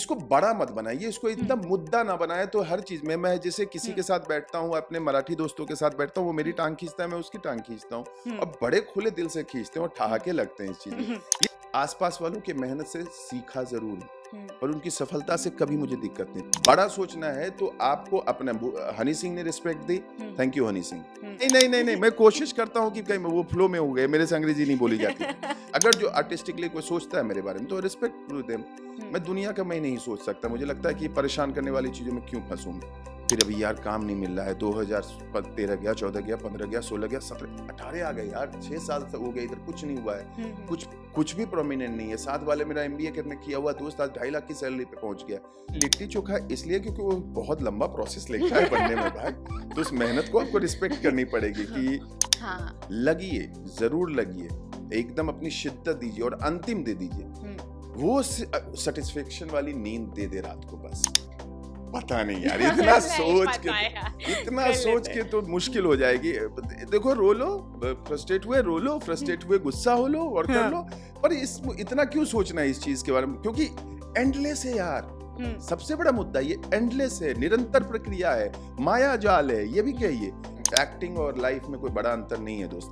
इसको बड़ा मत बनाइए, इसको इतना मुद्दा ना बनाए। तो हर चीज में मैं जैसे किसी के साथ बैठता हूँ, अपने मराठी दोस्तों के साथ बैठता हूँ, वो मेरी टांग खींचता है, मैं उसकी टांग खींचता हूँ, और बड़े खुले दिल से खींचते हैं और ठहाके लगते हैं इस चीज में। ये आसपास वालों की मेहनत से सीखा जरूर है, पर उनकी सफलता से कभी मुझे दिक्कत नहीं। बड़ा सोचना है तो आपको अपना, हनी सिंह ने respect the, thank you Honey Singh. नहीं, मैं कोशिश करता हूँ कि कहीं वो फ्लो में हो गए, मेरे से अंग्रेजी नहीं बोली जाती। अगर जो आर्टिस्टिकली कोई सोचता है मेरे बारे में तो रिस्पेक्ट टू देम। मैं दुनिया का मैं नहीं सोच सकता, मुझे लगता है कि परेशान करने वाली चीजों में क्यों फंसूं। फिर अभी यार काम नहीं मिल रहा है, 2013 गया, 14 गया, 15 गया, 16 गया, 17, 18 आ गए यार, 6 साल से हो गए, इधर कुछ नहीं हुआ है, कुछ भी प्रोमिनेंट नहीं है। साथ वाले मेरा MBA करने किया हुआ दोस्त आज 2.5 लाख की सैलरी पे पहुंच गया। लिट्टी चोखा इसलिए क्योंकि वो बहुत लंबा प्रोसेस लेता है बनने में भाई, तो उस मेहनत को आपको रिस्पेक्ट करनी पड़ेगी कि लगिए, जरूर लगिए, एकदम अपनी शिद्दत दीजिए और अंतिम दे दीजिए। वो सेटिस्फेक्शन वाली नींद दे दे रात को। बस पता नहीं यार, इतना सोच के तो मुश्किल हो जाएगी। देखो, रो लो, फ्रस्ट्रेट हुए गुस्सा हो लो और कर लो, पर इतना क्यों सोचना है इस चीज के बारे में, क्योंकि एंडलेस है यार। सबसे बड़ा मुद्दा ये एंडलेस है, निरंतर प्रक्रिया है, माया जाल है, ये भी कहिए। एक्टिंग और लाइफ में कोई बड़ा अंतर नहीं है दोस्त।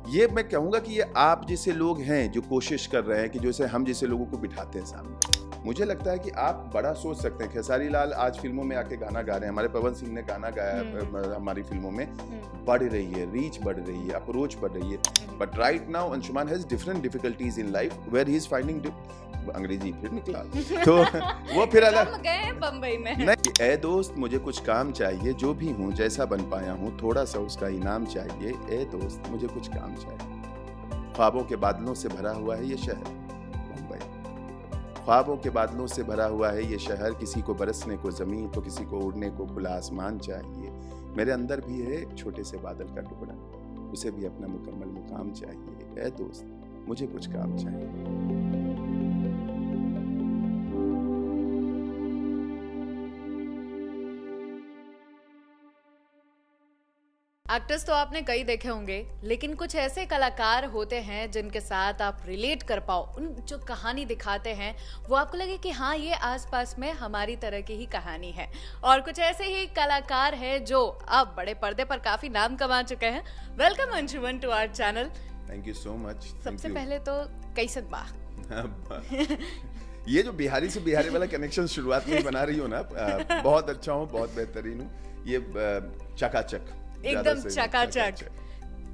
ये मैं कहूंगा कि ये आप जैसे लोग हैं जो कोशिश कर रहे हैं कि जैसे हम जैसे लोगों को बिठाते हैं सामने, मुझे लगता है कि आप बड़ा सोच सकते हैं। खेसारी लाल आज फिल्मों में आके गाना गा रहे हैं, हमारे पवन सिंह ने गाना गाया हमारी फिल्मों में, बढ़ रही है, रीच बढ़ रही है, अप्रोच बढ़ रही है। But right now Anshuman has different difficulties in life where he is finding, अंग्रेजी फिर निकला तो वो फिर अलग गए बम्बई में। नहीं, ए दोस्त मुझे कुछ काम चाहिए, जो भी हूँ जैसा बन पाया हूँ थोड़ा सा उसका इनाम चाहिए। ए दोस्त मुझे कुछ काम चाहिए। ख्वाबों के बादलों से भरा हुआ है ये शहर मुंबई, ख्वाबों के बादलों से भरा हुआ है ये शहर। किसी को बरसने को जमीन तो किसी को उड़ने को खुला आसमान चाहिए। मेरे अंदर भी है एक छोटे से बादल का टुकड़ा, उसे भी अपना मुकम्मल मुकाम चाहिए। ए दोस्त मुझे कुछ काम चाहिए। एक्टर्स तो आपने कई देखे होंगे, लेकिन कुछ ऐसे कलाकार होते हैं जिनके साथ आप रिलेट कर पाओ, उन जो कहानी दिखाते हैं वो आपको लगे कि हाँ ये आसपास में हमारी तरह की ही कहानी है। और कुछ ऐसे ही कलाकार हैं जो अब बड़े पर्दे पर काफी नाम कमा चुके हैं। Welcome Anshuman to our channel. Thank you so much. सबसे पहले तो कैसन बा? ये जो बिहारी से बिहारी वाला कनेक्शन शुरुआत में ही बना रही हो ना, बहुत अच्छा हूँ, बहुत बेहतरीन हूँ। ये चकाचक, एकदम चकाचक।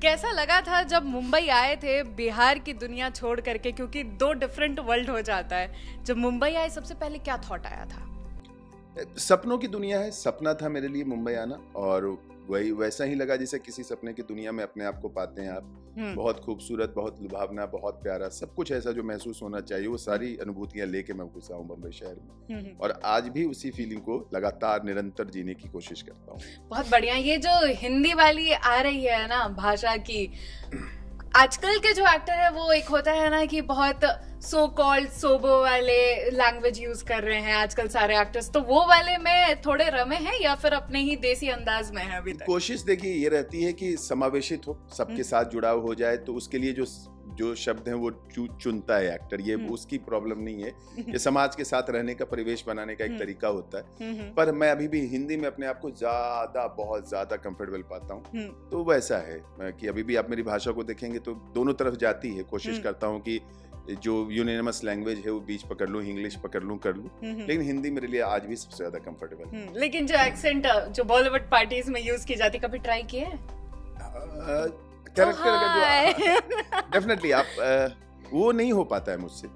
कैसा लगा था जब मुंबई आए थे बिहार की दुनिया छोड़ करके, क्योंकि 2 डिफरेंट वर्ल्ड हो जाता है। जब मुंबई आए सबसे पहले क्या थॉट आया था? सपनों की दुनिया है, सपना था मेरे लिए मुंबई आना, और वही वैसा ही लगा जैसे किसी सपने की दुनिया में अपने आप को पाते हैं आप। बहुत खूबसूरत, बहुत लुभावना, बहुत प्यारा, सब कुछ ऐसा जो महसूस होना चाहिए, वो सारी अनुभूतियां लेके मैं घुसा हूँ मुंबई शहर में, और आज भी उसी फीलिंग को लगातार निरंतर जीने की कोशिश करता हूँ। बहुत बढ़िया। ये जो हिंदी वाली आ रही है ना भाषा की, आजकल के जो एक्टर है वो एक होता है ना कि बहुत सो कॉल्ड सोबो वाले लैंग्वेज यूज कर रहे हैं आजकल सारे एक्टर्स, तो वो वाले में थोड़े रमे हैं या फिर अपने ही देसी अंदाज में है अभी तक? कोशिश देखिए ये रहती है कि समावेशित हो, सबके साथ जुड़ाव हो जाए, तो उसके लिए जो शब्द हैं वो चुनता है एक्टर, ये उसकी प्रॉब्लम नहीं है। ये समाज के साथ रहने का, परिवेश बनाने का एक तरीका होता है। पर मैं अभी भी हिंदी में अपने आप को बहुत ज्यादा कंफर्टेबल पाता हूँ। तो वैसा है कि अभी भी आप मेरी भाषा को देखेंगे तो दोनों तरफ जाती है। कोशिश करता हूँ कि जो यूनिनमस लैंग्वेज है वो बीच पकड़ लूं, इंग्लिश पकड़ लूं, कर लूं, लेकिन हिंदी मेरे लिए आज भी सबसे ज्यादा कंफर्टेबल। लेकिन जो एक्सेंट जो बॉलीवुड पार्टीज में यूज की जाती, कभी ट्राई किए हैं? कैरेक्टर अगर जो डेफिनेटली आप वो नहीं हो पाता है मुझसे,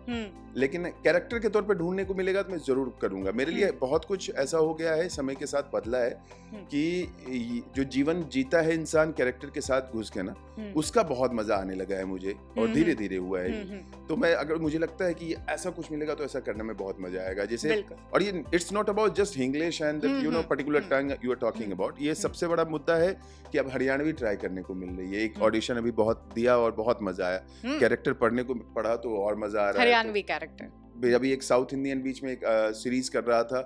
लेकिन कैरेक्टर के तौर पे ढूंढने को मिलेगा तो मैं जरूर करूंगा। मेरे लिए बहुत कुछ ऐसा हो गया है, समय के साथ बदला है कि जो जीवन जीता है इंसान कैरेक्टर के साथ घुस के ना, उसका बहुत मजा आने लगा है मुझे, और धीरे धीरे हुआ है। तो मैं अगर मुझे लगता है कि ऐसा कुछ मिलेगा तो ऐसा करने में बहुत मजा आएगा। जैसे, और ये it's not about just English and you know particular tongue you are talking about. ये सबसे बड़ा मुद्दा है कि अब हरियाणवी ट्राई करने को मिल रही है। एक ऑडिशन अभी बहुत दिया और बहुत मजा आया। कैरेक्टर पढ़ने को पढ़ा तो और मजा आ रहा है। हरियाणवी कैरेक्टर अभी एक साउथ इंडियन बीच में एक सीरीज कर रहा था,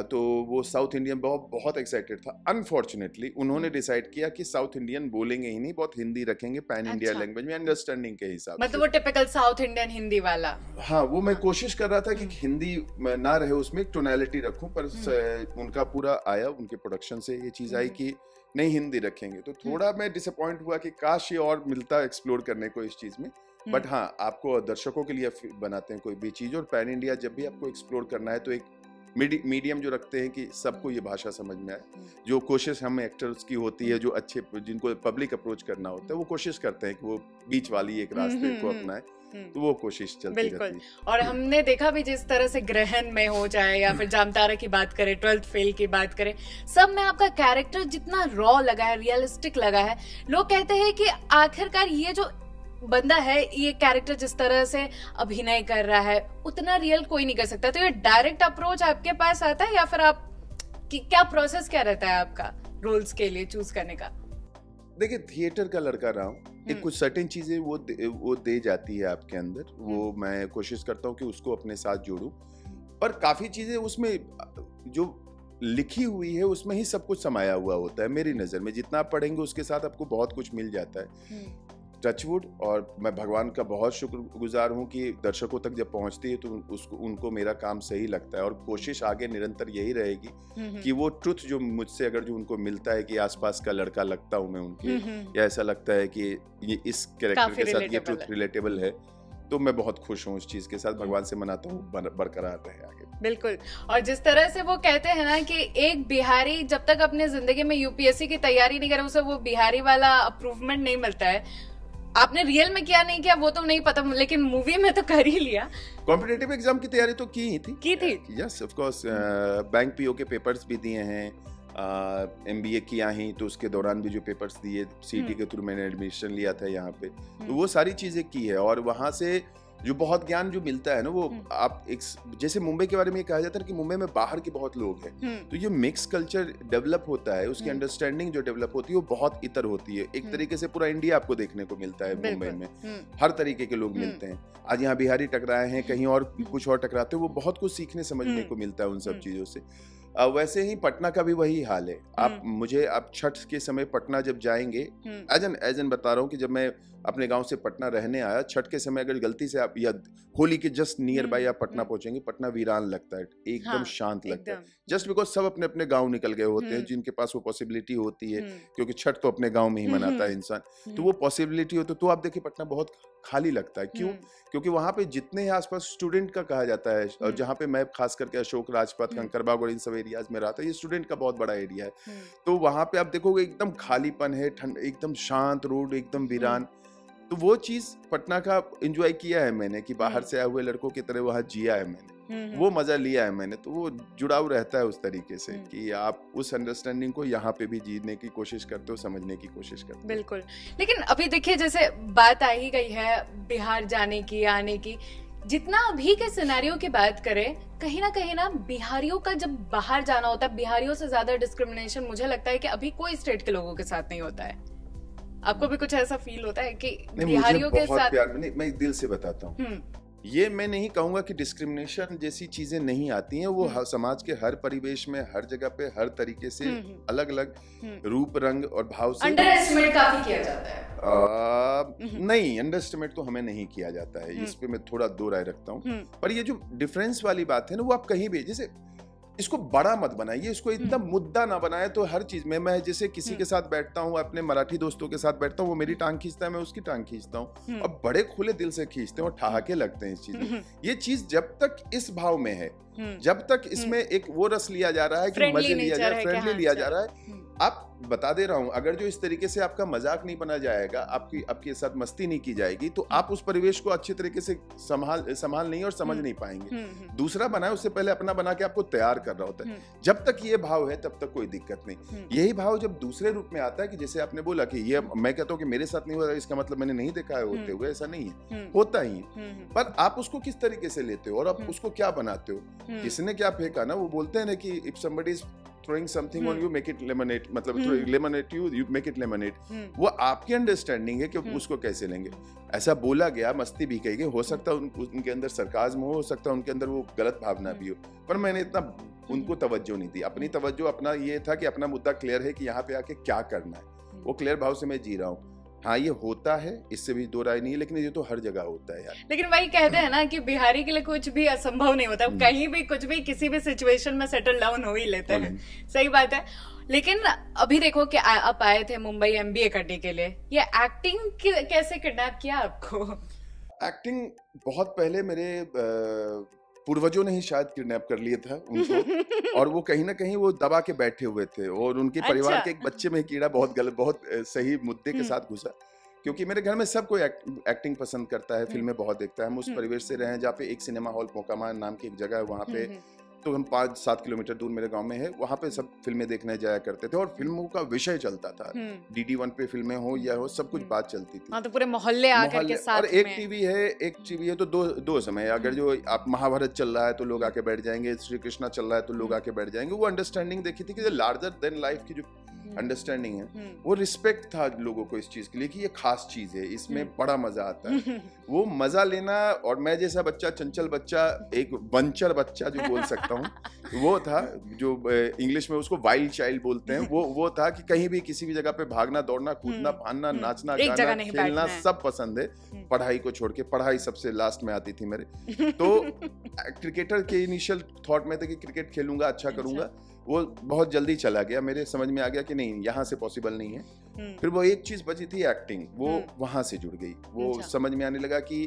तो वो साउथ इंडियन बहुत एक्साइटेड था। अनफॉर्चुनेटली उन्होंने डिसाइड किया कि साउथ इंडियन बोलेंगे ही नहीं, बहुत हिंदी रखेंगे पैन इंडिया लैंग्वेज में, अंडरस्टैंडिंग के हिसाब से। मतलब वो टिपिकल साउथ इंडियन हिंदी वाला। हाँ, वो मैं कोशिश कर रहा था कि हिंदी ना रहे उसमें, एक टोनैलिटी रखूं, पर उनका पूरा आया, उनके प्रोडक्शन से ये चीज आई कि नहीं हिंदी रखेंगे। तो थोड़ा मैं डिसअपॉइंट हुआ कि काश ये और मिलता एक्सप्लोर करने को इस चीज में। बट हाँ, आपको दर्शकों के लिए बनाते हैं कोई भी चीज, और पैन इंडिया जब भी आपको एक्सप्लोर करना है तो एक मीडियम जो रखते हैं कि सबको ये भाषा समझ में आए। जो कोशिश हम एक्टर्स की होती है, जो अच्छे जिनको पब्लिक अप्रोच करना होता है, वो कोशिश करते हैं कि वो बीच वाली एक रास्ते को अपनाए, तो वो कोशिश चलती रहती है। और हमने देखा भी जिस तरह से ग्रहण में हो जाए या फिर जामतारा की बात करें, 12th फेल की बात करें, सब में आपका कैरेक्टर जितना रॉ लगा है, रियलिस्टिक लगा है। लोग कहते हैं कि आखिरकार ये जो बंदा है, ये कैरेक्टर जिस तरह से अभिनय कर रहा है उतना रियल कोई नहीं कर सकता। तो ये डायरेक्ट अप्रोच आपके पास आता है या फिर आप क्या प्रोसेस क्या रहता है आपका रोल्स के लिए चूज करने का? देखिए, थिएटर का लड़का रहा हूँ, एक कुछ सर्टेन चीजें वो दे जाती है आपके अंदर, वो मैं कोशिश करता हूँ कि उसको अपने साथ जोड़ूं। पर काफी चीजें उसमें जो लिखी हुई है उसमें ही सब कुछ समाया हुआ होता है मेरी नजर में। जितना आप पढ़ेंगे उसके साथ आपको बहुत कुछ मिल जाता है, टचवुड। और मैं भगवान का बहुत शुक्रगुजार हूँ कि दर्शकों तक जब पहुंचती है तो उनको मेरा काम सही लगता है। और कोशिश आगे निरंतर यही रहेगी कि वो ट्रुथ जो मुझसे अगर जो उनको मिलता है कि आसपास का लड़का लगता हूँ मैं उनके, या ऐसा लगता है कि ये इस कैरेक्टर के साथ ये ट्रुथ रिलेटेबल है, तो मैं बहुत खुश हूँ उस चीज के साथ। भगवान से मनाता हूँ बरकरार रहे आगे। बिल्कुल। और जिस तरह से वो कहते हैं ना कि एक बिहारी जब तक अपने जिंदगी में यूपीएससी की तैयारी नहीं करे, उसे वो बिहारी वाला अप्रूवमेंट नहीं मिलता है। आपने रियल में क्या नहीं किया वो तो नहीं पता, लेकिन मूवी में तो कर ही लिया। कॉम्पिटिटिव एग्जाम की तैयारी तो की थी। Yes, of course. Bank PO के पेपर्स भी दिए हैं, एमबीए किया ही, तो उसके दौरान भी जो पेपर्स दिए, सीटी के थ्रू मैंने एडमिशन लिया था यहाँ पे, तो वो सारी चीजें की है। और वहां से जो बहुत ज्ञान जो मिलता है ना, वो आप एक, जैसे मुंबई के बारे में कहा जाता है कि मुंबई में बाहर के बहुत लोग हैं, तो ये मिक्स कल्चर डेवलप होता है, उसकी अंडरस्टैंडिंग जो डेवलप होती है वो बहुत इतर होती है। एक तरीके से पूरा इंडिया आपको देखने को मिलता है मुंबई में, हर तरीके के लोग मिलते हैं। आज यहाँ बिहारी टकराए हैं, कहीं और कुछ और टकराते हैं, वो बहुत कुछ सीखने समझने को मिलता है उन सब चीजों से। वैसे ही पटना का भी वही हाल है। आप छठ के समय पटना जब जाएंगे, एज एन बता रहा हूँ कि जब मैं अपने गांव से पटना रहने आया, छठ के समय अगर गलती से आप या होली के जस्ट नियर बाय आप पटना पहुंचेंगे, पटना वीरान लगता है, एकदम शांत लगता है, जस्ट बिकॉज सब अपने अपने गांव निकल गए होते हैं, जिनके पास वो पॉसिबिलिटी होती है, क्योंकि छठ तो अपने गांव में ही मनाता है इंसान, तो वो पॉसिबिलिटी होती है। तो आप देखिए पटना बहुत खाली लगता है। क्यों? क्योंकि वहां पे जितने आसपास स्टूडेंट का कहा जाता है, और जहाँ पे मैं खास करके अशोक राजपथ, कंकरबाग और इन सब एरियाज में रहा था, ये स्टूडेंट का बहुत बड़ा एरिया है, तो वहां पे आप देखोगे एकदम खालीपन है, ठंड, एकदम शांत रोड, एकदम वीरान। तो वो चीज पटना का एंजॉय किया है मैंने, कि बाहर से आए हुए लड़कों की तरह वहां जिया है मैंने, वो मजा लिया है मैंने। तो वो जुड़ाव रहता है उस तरीके से कि आप उस अंडरस्टैंडिंग को यहाँ पे भी जीने की कोशिश करते हो, समझने की कोशिश करते हो। बिल्कुल। लेकिन अभी देखिए, जैसे बात आ ही गई है बिहार जाने की, आने की, जितना अभी के सिनेरियो की बात करें, कहीं ना बिहारियों का जब बाहर जाना होता है, बिहारियों से ज्यादा डिस्क्रिमिनेशन मुझे लगता है कि अभी कोई स्टेट के लोगों के साथ नहीं होता है। आपको भी कुछ ऐसा फील होता है कि बिहारियों के साथ? नहीं, मैं दिल से बताता हूँ, ये मैं नहीं कहूंगा कि डिस्क्रिमिनेशन जैसी चीजें नहीं आती हैं, वो समाज के हर परिवेश में, हर जगह पे, हर तरीके से अलग अलग रूप, रंग और भाव से अंडर एस्टिमेट काफी किया जाता है। नहीं, अंडर एस्टिमेट तो हमें नहीं किया जाता है, इस पे मैं थोड़ा दो राय रखता हूँ। पर ये जो डिफरेंस वाली बात है ना, वो आप कहीं भी, जैसे इसको बड़ा मत बनाइए, इसको इतना मुद्दा ना बनाए। तो हर चीज में मैं जैसे किसी के साथ बैठता हूँ, अपने मराठी दोस्तों के साथ बैठता हूँ, वो मेरी टांग खींचता है, मैं उसकी टांग खींचता हूँ, और बड़े खुले दिल से खींचते हैं और ठहाके लगते हैं इस चीज में। ये चीज जब तक इस भाव में है, जब तक इसमें एक वो रस लिया जा रहा है कि मजे लिया जा रहा है, फ्रेंडली लिया जा रहा है, आप बता दे रहा हूं, अगर जो इस तरीके से आपका मजाक नहीं बना जाएगा, आपके साथ मस्ती नहीं की जाएगी, तो आप उस परिवेश को अच्छे तरीके से संभाल नहीं और समझ नहीं पाएंगे। दूसरा बनाए उससे पहले अपना बना के आपको तैयार कर रहा होता है। जब तक ये भाव है तब तक कोई दिक्कत नहीं। यही भाव जब दूसरे रूप में आता है, कि जैसे आपने बोला कि ये मैं कहता हूँ कि मेरे साथ नहीं हो रहा, इसका मतलब मैंने नहीं देखा है होते हुए, ऐसा नहीं है, होता ही है। पर आप उसको किस तरीके से लेते हो और आप उसको क्या बनाते हो। किसने क्या फेंका ना, वो बोलते हैं ना कि if somebody is throwing something on you, make it lemonade, मतलब lemonade you make it lemonade. वो आपकी अंडरस्टैंडिंग है कि उसको कैसे लेंगे. ऐसा बोला गया, मस्ती भी कही गई, हो सकता है उनके अंदर सरकाज़्म हो सकता है उनके अंदर वो गलत भावना भी हो, पर मैंने इतना उनको तवज्जो नहीं दी. अपनी तवज्जो अपना ये था कि अपना मुद्दा क्लियर है कि यहाँ पे आके क्या करना है, वो क्लियर भाव से मैं जी रहा हूँ. हाँ, ये होता है, इससे भी दो राय नहीं है, लेकिन ये तो हर जगह होता है यार. लेकिन वही कहते हैं ना कि बिहारी के लिए कुछ भी असंभव नहीं होता, कहीं भी कुछ भी किसी भी सिचुएशन में सेटल डाउन हो ही लेते हैं. सही बात है. लेकिन अभी देखो कि आप आए थे मुंबई MBA करने के लिए, ये एक्टिंग कैसे किडनैप किया आपको? एक्टिंग बहुत पहले मेरे पूर्वजों ने ही शायद किडनैप कर लिया था उनको, और वो कहीं ना कहीं वो दबा के बैठे हुए थे, और उनके परिवार के एक बच्चे में कीड़ा बहुत गलत, बहुत सही मुद्दे के साथ घुसा, क्योंकि मेरे घर में सब कोई एक्टिंग पसंद करता है, फिल्में बहुत देखता है. हम उस परिवेश से रहे हैं जहाँ पे एक सिनेमा हॉल मोकामा नाम की एक जगह है, वहाँ पे तो हम 5-7 किलोमीटर दूर मेरे गांव में है, वहाँ पे सब फिल्में देखने जाया करते थे, और फिल्मों का विषय चलता था. DD1 पे फिल्में हो या हो, सब कुछ बात चलती थी. हाँ, तो पूरे मोहल्ले आकर के साथ और एक टीवी है तो दो समय, अगर जो आप महाभारत चल रहा है तो लोग आके बैठ जाएंगे, श्री कृष्णा चल रहा है तो लोग आके बैठ जाएंगे. वो अंडरस्टैंडिंग देखी थी कि लार्जर देन लाइफ की जो अंडरस्टैंडिंग है, वो रिस्पेक्ट था लोगों को इस चीज के लिए कि ये खास चीज है, इसमें बड़ा मजा आता है. वो मजा लेना, और मैं जैसा बच्चा, चंचल बच्चा, एक बंचर बच्चा जो बोल सकता हूँ, वो था, जो इंग्लिश में उसको वाइल्ड चाइल्ड बोलते हैं, वो था कि कहीं भी किसी भी जगह पे भागना, दौड़ना, कूदना, फानना, नाचना, गाना, खेलना सब पसंद है. पढ़ाई को छोड़ के, पढ़ाई सबसे लास्ट में आती थी मेरे. तो क्रिकेटर के इनिशियल थॉट में थे कि क्रिकेट खेलूंगा, अच्छा करूंगा. वो बहुत जल्दी चला गया, मेरे समझ में आ गया कि नहीं, यहाँ से पॉसिबल नहीं है. फिर वो एक चीज बची थी एक्टिंग, वो वहां से जुड़ गई. वो समझ में आने लगा कि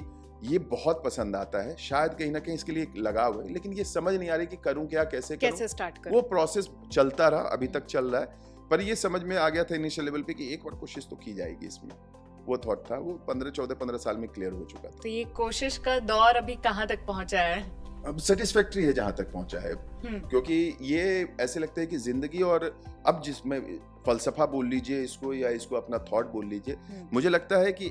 ये बहुत पसंद आता है, शायद कहीं ना कहीं इसके लिए लगाव है, लेकिन ये समझ नहीं आ रही कि करूं क्या, कैसे स्टार्ट करूं. वो प्रोसेस चलता रहा, अभी तक चल रहा है, पर ये समझ में आ गया था इनिशियल लेवल पे कि एक बार कोशिश तो की जाएगी इसमें. वो थॉट था, वो 15 साल में क्लियर हो चुका था. तो ये कोशिश का दौर अभी कहाँ तक पहुंचा है? अब सेटिस्फैक्ट्री है जहां तक पहुंचा है, क्योंकि ये ऐसे लगता है कि जिंदगी, और अब जिसमें फलसफा बोल लीजिए इसको, या इसको अपना थॉट बोल लीजिए, मुझे लगता है कि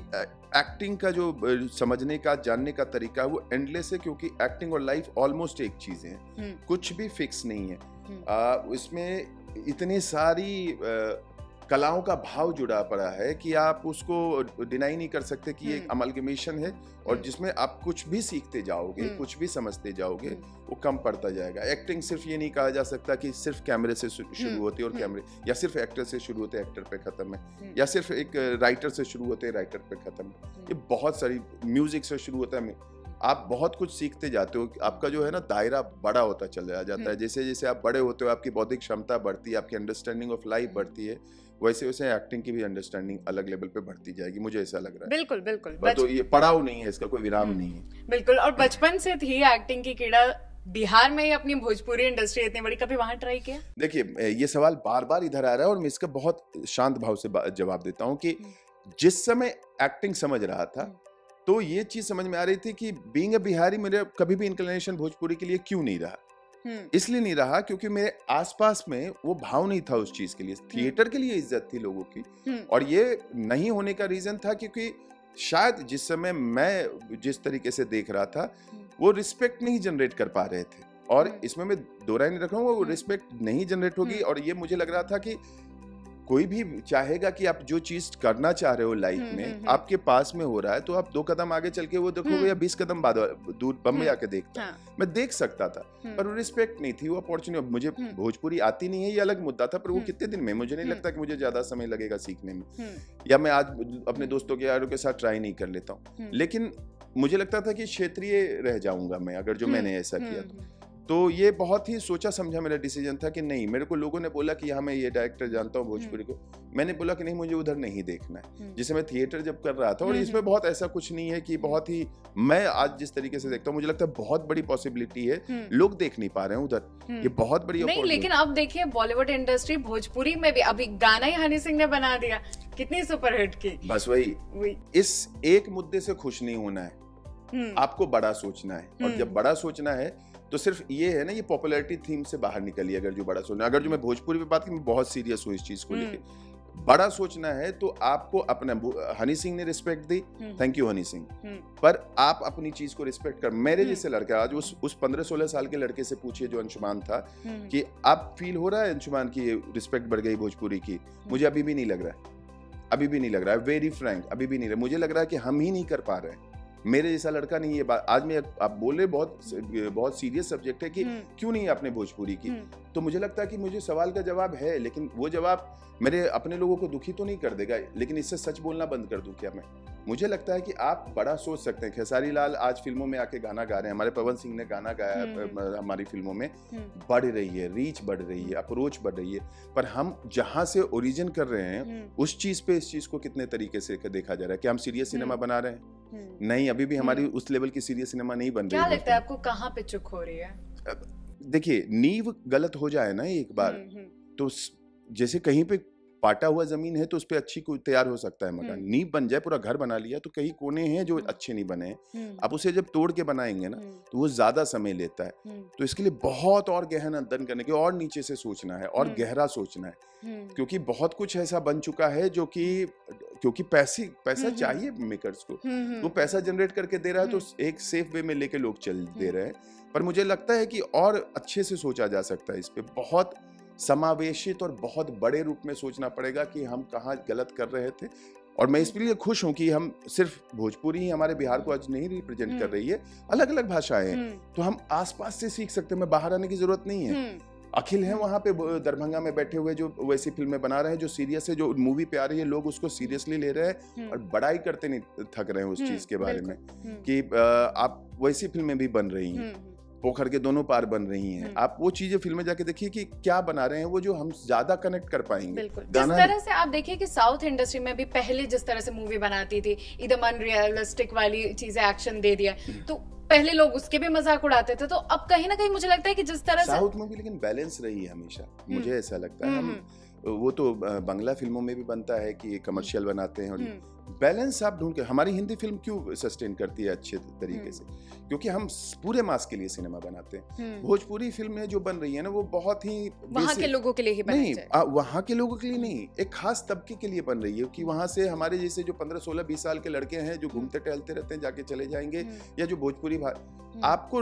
एक्टिंग का जो समझने का, जानने का तरीका है, वो एंडलेस है, क्योंकि एक्टिंग और लाइफ ऑलमोस्ट एक चीज है, कुछ भी फिक्स नहीं है. इसमें इतनी सारी कलाओं का भाव जुड़ा पड़ा है कि आप उसको डिनाई नहीं कर सकते कि एक अमलगमेशन है, और जिसमें आप कुछ भी सीखते जाओगे, कुछ भी समझते जाओगे, वो कम पड़ता जाएगा. एक्टिंग सिर्फ ये नहीं कहा जा सकता कि सिर्फ कैमरे से शुरू होती है और कैमरे, या सिर्फ एक्टर से शुरू होते एक्टर पे खत्म है, या सिर्फ एक राइटर से शुरू होते राइटर पे खत्म है. ये बहुत सारी, म्यूजिक से शुरू होता है, आप बहुत कुछ सीखते जाते हो, आपका जो है ना दायरा बड़ा होता चला जाता है. जैसे जैसे आप बड़े होते हो, आपकी बौद्धिक क्षमता बढ़ती है, आपकी अंडरस्टैंडिंग ऑफ लाइफ बढ़ती है, वैसे वैसे एक्टिंग की भी अंडरस्टैंडिंग अलग लेवल पे बढ़ती जाएगी, मुझे ऐसा लग रहा है. बिल्कुल बिल्कुल. तो ये पड़ाव नहीं है, इसका कोई विराम नहीं है. बिल्कुल. और बचपन से थी एक्टिंग की कीड़ा बिहार में ही, अपनी भोजपुरी इंडस्ट्री इतनी बड़ी, कभी वहां ट्राई किया? देखिए, ये सवाल बार बार इधर आ रहा है, और मैं इसका बहुत शांत भाव से जवाब देता हूँ कि जिस समय एक्टिंग समझ रहा था, तो ये चीज समझ में आ रही थी कि बीइंग अ बिहारी, मेरे कभी भी इंक्लिनेशन भोजपुरी के लिए क्यों नहीं रहा. इसलिए नहीं रहा क्योंकि मेरे आसपास में वो भाव नहीं था उस चीज के लिए. थिएटर के लिए इज्जत थी लोगों की, और ये नहीं होने का रीजन था क्योंकि शायद जिस समय मैं जिस तरीके से देख रहा था, वो रिस्पेक्ट नहीं जनरेट कर पा रहे थे. और इसमें मैं दो राय नहीं रख रहा हूँ, वो रिस्पेक्ट नहीं जनरेट होगी. और ये मुझे लग रहा था कि कोई भी चाहेगा कि आप जो चीज करना चाह रहे हो लाइफ में, आपके पास में हो रहा है, तो आप 2 कदम आगे चल के वो देखोगे, या 20 कदम बाद दूर बम्बई आके देखता. मैं देख सकता था, पर वो रिस्पेक्ट नहीं थी, वो अपॉर्चुनिटी. मुझे भोजपुरी आती नहीं है, ये अलग मुद्दा था, पर वो कितने दिन में, मुझे नहीं लगता कि मुझे ज्यादा समय लगेगा सीखने में, या मैं आज अपने दोस्तों के यारों के साथ ट्राई नहीं कर लेता हूँ. लेकिन मुझे लगता था कि क्षेत्रीय रह जाऊंगा मैं, अगर जो मैंने ऐसा किया. तो ये बहुत ही सोचा समझा मेरा डिसीजन था कि नहीं, मेरे को लोगों ने बोला कि हाँ मैं ये डायरेक्टर जानता हूँ भोजपुरी को, मैंने बोला कि नहीं, मुझे उधर नहीं देखना है. जिसे मैं थिएटर जब कर रहा था, और इसमें बहुत ऐसा कुछ नहीं है कि बहुत ही, मैं आज जिस तरीके से देखता हूँ, मुझे लगता है बहुत बड़ी पॉसिबिलिटी है, लोग देख नहीं पा रहे हैं उधर, ये बहुत बड़ी नहीं. लेकिन अब देखिए बॉलीवुड इंडस्ट्री भोजपुरी में भी, अभी गाना ही हनी सिंह ने बना दिया, कितनी सुपरहिट की. बस वही, इस एक मुद्दे से खुश नहीं होना है, आपको बड़ा सोचना है. और जब बड़ा सोचना है तो सिर्फ ये है ना, ये पॉपुलैरिटी थीम से बाहर निकलिए. अगर जो बड़ा सोचना, अगर जो मैं भोजपुरी पे बात की, मैं बहुत सीरियस हूँ इस चीज को लेके. बड़ा सोचना है तो आपको अपना, हनी सिंह ने respect the, thank you Honey Singh, पर आप अपनी चीज को रिस्पेक्ट कर। मेरे जैसे लड़का आज उस 15-16 साल के लड़के से पूछिए जो अंशुमान था कि आप फील हो रहा है अंशुमान की रिस्पेक्ट बढ़ गई भोजपुरी की? मुझे अभी भी नहीं लग रहा है, अभी भी नहीं लग रहा है, वेरी फ्रैंक, अभी भी नहीं रहा। मुझे लग रहा है कि हम ही नहीं कर पा रहे हैं। मेरे जैसा लड़का नहीं, ये बात आज मैं, आप बोल रहे बहुत सीरियस सब्जेक्ट है कि क्यों नहीं आपने भोजपुरी की, तो मुझे लगता है कि मुझे सवाल का जवाब है, लेकिन वो जवाब मेरे अपने लोगों को दुखी तो नहीं कर देगा, लेकिन इससे सच बोलना बंद कर दूं क्या मैं? मुझे लगता है कि आप बड़ा सोच सकते हैं। खेसारी लाल आज फिल्मों में आके गाना गा रहे हैं, हमारे पवन सिंह ने गाना गाया हमारी फिल्मों में, बढ़ रही है, रीच बढ़ रही है, अप्रोच बढ़ रही है, पर हम जहां से ओरिजिन कर रहे हैं उस चीज पे इस चीज को कितने तरीके से देखा जा रहा है? क्या हम सीरियस सिनेमा बना रहे हैं? नहीं, अभी भी हमारी उस लेवल की सीरियस सिनेमा नहीं बन रही है। क्या लगता है आपको कहाँ पे चुक हो रही है? देखिए, नींव गलत हो जाए ना एक बार, तो जैसे कहीं पे पाटा हुआ जमीन है तो उस पे अच्छी कोई तैयार हो सकता है मकान, नींव बन जाए, पूरा घर बना लिया तो कहीं कोने हैं जो अच्छे नहीं बने हैं, आप उसे जब तोड़ के बनाएंगे ना तो वो ज्यादा समय लेता है। तो इसके लिए बहुत और गहन अध्ययन करने के, और नीचे से सोचना है और गहरा सोचना है, क्योंकि बहुत कुछ ऐसा बन चुका है जो कि क्योंकि पैसा चाहिए मेकर्स को, वो पैसा जनरेट करके दे रहा है तो एक सेफ वे में लेके लोग चल दे रहे हैं। पर मुझे लगता है कि और अच्छे से सोचा जा सकता है, इस पे बहुत समावेशित और बहुत बड़े रूप में सोचना पड़ेगा कि हम कहाँ गलत कर रहे थे। और मैं इसलिए खुश हूं कि हम सिर्फ भोजपुरी ही हमारे बिहार को आज नहीं रिप्रेजेंट कर रही है, अलग अलग भाषाएं हैं, तो हम आसपास से सीख सकते हैं, बाहर आने की जरूरत नहीं है। अखिल हैं वहां पे दरभंगा में बैठे हुए जो वैसी फिल्में बना रहे हैं जो सीरियस है, जो मूवी पे आ रही है, लोग उसको सीरियसली ले रहे हैं और बड़ाई करते नहीं थक रहे हैं उस चीज के बारे में कि आप वैसी फिल्में भी बन रही हैं, पोखर के दोनों पार बन रही हैं। आप वो चीजें फिल्में जाके देखिए कि क्या बना रहे हैं वो, जो हम ज्यादा कनेक्ट कर पाएंगे। जिस तरह से आप देखिए कि साउथ इंडस्ट्री में भी पहले जिस तरह से मूवी बनाती थी, एकदम अनरियलिस्टिक वाली चीजें एक्शन दे दिया, तो पहले लोग उसके भी मजाक उड़ाते थे, तो अब कहीं ना कहीं मुझे लगता है कि जिस तरह से साउथ में भी लेकिन बैलेंस रही है हमेशा, मुझे ऐसा लगता है। हम वो तो बांग्ला फिल्मों में भी बनता है कि कमर्शियल बनाते हैं, और बैलेंस आप ढूंढ के, हमारी हिंदी फिल्म क्यों सस्टेन करती है अच्छे तरीके से? क्योंकि हम पूरे मास के लिए सिनेमा बनाते हैं। भोजपुरी फिल्में जो बन रही है ना वो बहुत ही वहाँ के लोगों के लिए ही नहीं, वहाँ के लोगों के लिए नहीं, एक खास तबके के लिए बन रही है कि वहाँ से हमारे जैसे जो 15, 16, 20 साल के लड़के हैं जो घूमते टहलते रहते हैं, जाके चले जाएंगे, या जो भोजपुरी आपको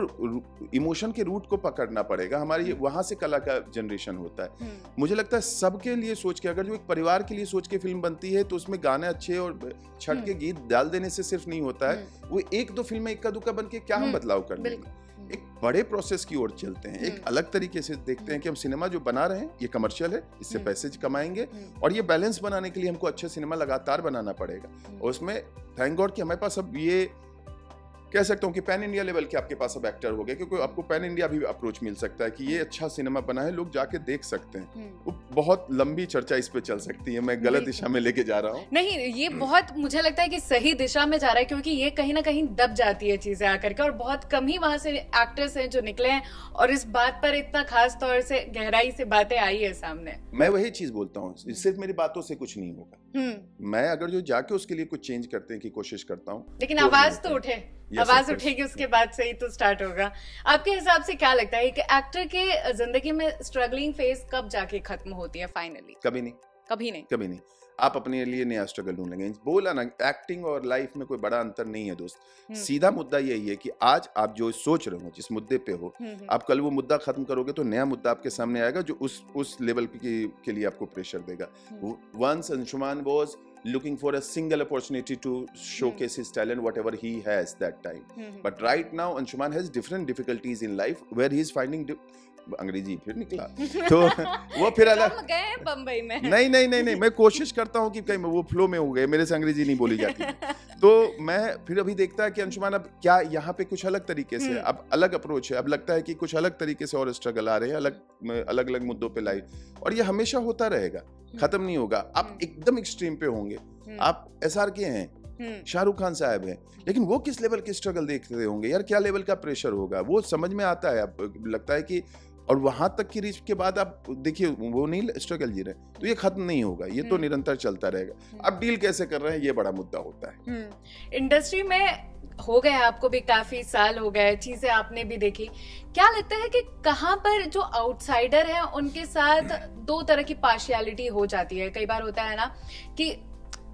इमोशन के रूट को पकड़ना पड़ेगा। हमारी वहां से कला का जनरेशन होता है। मुझे लगता है सबके लिए सोच के, अगर जो एक परिवार के लिए सोच के फिल्म बनती है तो उसमें गाने अच्छे और छठ के गीत डाल देने से सिर्फ नहीं होता है। वो एक दो फिल्में इक्का दुक्का बन के क्या हम बदलाव कर लेंगे? एक बड़े प्रोसेस की ओर चलते हैं, एक अलग तरीके से देखते हैं कि हम सिनेमा जो बना रहे हैं ये कमर्शियल है, इससे पैसे कमाएंगे, और ये बैलेंस बनाने के लिए हमको अच्छा सिनेमा लगातार बनाना पड़ेगा। और उसमें थैंक गॉड कि हमारे पास अब ये कह सकता हूँ कि पैन इंडिया लेवल के आपके पास अब एक्टर हो गए, क्योंकि आपको पैन इंडिया भी अप्रोच मिल सकता है कि ये अच्छा सिनेमा बना है, लोग जाके देख सकते हैं। वो बहुत लंबी चर्चा इस पे चल सकती है, मैं गलत दिशा में लेके जा रहा हूँ। नहीं, ये बहुत मुझे लगता है कि सही दिशा में जा रहा है, क्योंकि ये कहीं ना कहीं दब जाती है चीजें आकर के, और बहुत कम ही वहां से एक्टर्स हैं जो निकले हैं और इस बात पर इतना खास तौर से गहराई से बातें आई है सामने। मैं वही चीज बोलता हूँ, सिर्फ मेरी बातों से कुछ नहीं होगा। मैं अगर जो जाके उसके लिए कुछ चेंज करने की कोशिश करता हूँ, लेकिन आवाज तो उठे, आवाज उठेगी उसके बाद से ही तो स्टार्ट होगा। आपके हिसाब से क्या लगता है कि एक्टर के जिंदगी में स्ट्रगलिंग फेज कब जाके खत्म होती है फाइनली? कभी नहीं, कभी नहीं, कभी नहीं। आप अपने लिए नया स्ट्रगल ढूंढेंगे। बोला ना, एक्टिंग और लाइफ में कोई बड़ा अंतर नहीं है दोस्त। सीधा मुद्दा यही है कि आज आप जो सोच रहे हो, जिस मुद्दे पे हो, आप कल वो मुद्दा खत्म करोगे तो नया मुद्दा आपके सामने आएगा जो उस लेवल के लिए आपको प्रेशर देगा। Once Anshuman was looking for a single opportunity to showcase his talent, whatever he has that time. But right now Anshuman has different difficulties in life where he is finding अंग्रेजी फिर निकला तो वो फिर अलग गए बम्बई में। नहीं, मैं कोशिश करता हूँ कि कहीं वो फ्लो में हो गए, मेरे से अंग्रेजी नहीं बोली जाती तो मैं फिर अभी देखता है कि अंशुमान अब क्या यहाँ पे कुछ अलग तरीके से, अब अलग अप्रोच है, अब लगता है कि कुछ अलग तरीके से और स्ट्रगल आ रहे हैं, अलग अलग मुद्दों पे लाइव, और ये हमेशा होता रहेगा, खत्म नहीं होगा। आप एकदम एक्सट्रीम पे होंगे, आप SR के हैं, शाहरुख खान साहब हैं, लेकिन वो किस लेवल के स्ट्रगल देखते होंगे यार, क्या लेवल का प्रेशर होगा, वो समझ में आता है। अब लगता है कि और वहां तक की रीच के बाद आप देखिए वो नहीं स्ट्रगल जी रहे, तो ये खत्म नहीं होगा, ये तो निरंतर चलता रहेगा। अब डील कैसे कर रहे हैं ये बड़ा मुद्दा होता है। इंडस्ट्री में हो गए, आपको भी काफी साल हो गए, चीजें आपने भी देखी, क्या लगता है कि कहाँ पर जो आउटसाइडर है उनके साथ दो तरह की पार्शियलिटी हो जाती है? कई बार होता है ना कि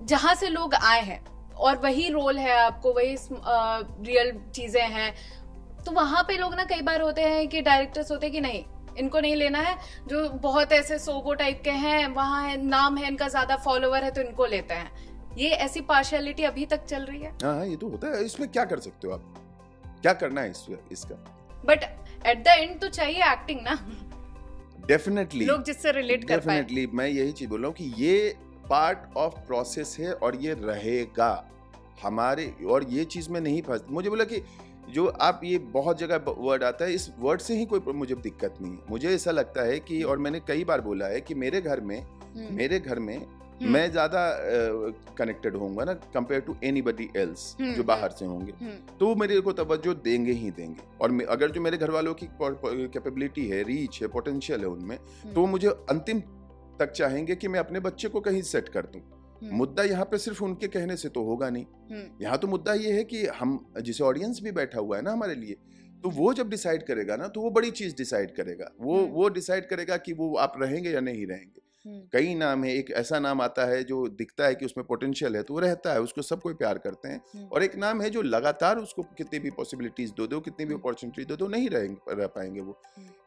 जहां से लोग आए हैं और वही रोल है आपको, वही रियल चीजें हैं, तो वहां पे लोग ना कई बार होते हैं कि डायरेक्टर्स होते हैं कि नहीं इनको नहीं लेना है, जो बहुत ऐसे सोगो टाइप के हैं, वहां है नाम है इनका, ज्यादा फॉलोवर है तो इनको लेते हैं। ये ऐसी पार्शियलिटी अभी तक चल रही है? हाँ ये तो होता है। इसमें क्या कर सकते हो आप, क्या करना है इसका? बट एट द एंड तो चाहिए एक्टिंग ना। डेफिनेटली लोग जिससे रिलेट कर पाए। डेफिनेटली मैं यही चीज बोल रहा हूँ कि ये पार्ट ऑफ प्रोसेस है और ये रहेगा हमारे, और ये चीज में नहीं फंस। मुझे बोला कि जो आप ये बहुत जगह वर्ड आता है, इस वर्ड से ही कोई मुझे दिक्कत नहीं है। मुझे ऐसा लगता है कि, और मैंने कई बार बोला है कि मेरे घर में मैं ज्यादा कनेक्टेड होऊंगा ना कंपेयर टू एनीबडी एल्स जो बाहर से होंगे, तो वो मेरे को तवज्जो देंगे ही देंगे। और अगर जो मेरे घर वालों की कैपेबिलिटी है, रीच है, पोटेंशियल है उनमें, तो वो मुझे अंतिम तक चाहेंगे कि मैं अपने बच्चे को कहीं सेट कर दूं। मुद्दा यहाँ पे सिर्फ उनके कहने से तो होगा नहीं। यहाँ तो मुद्दा ये है कि हम जिसे ऑडियंस भी बैठा हुआ है ना हमारे लिए, तो वो जब डिसाइड करेगा ना, तो वो बड़ी चीज डिसाइड करेगा। वो डिसाइड करेगा कि वो आप रहेंगे या नहीं रहेंगे। कई नाम है, एक ऐसा नाम आता है जो दिखता है कि उसमें पोटेंशियल है तो वो रहता है, उसको सब कोई प्यार करते हैं। और एक नाम है जो लगातार उसको कितनी भी पॉसिबिलिटीज दो कितनी भी अपॉर्चुनिटी दो नहीं रह पाएंगे वो।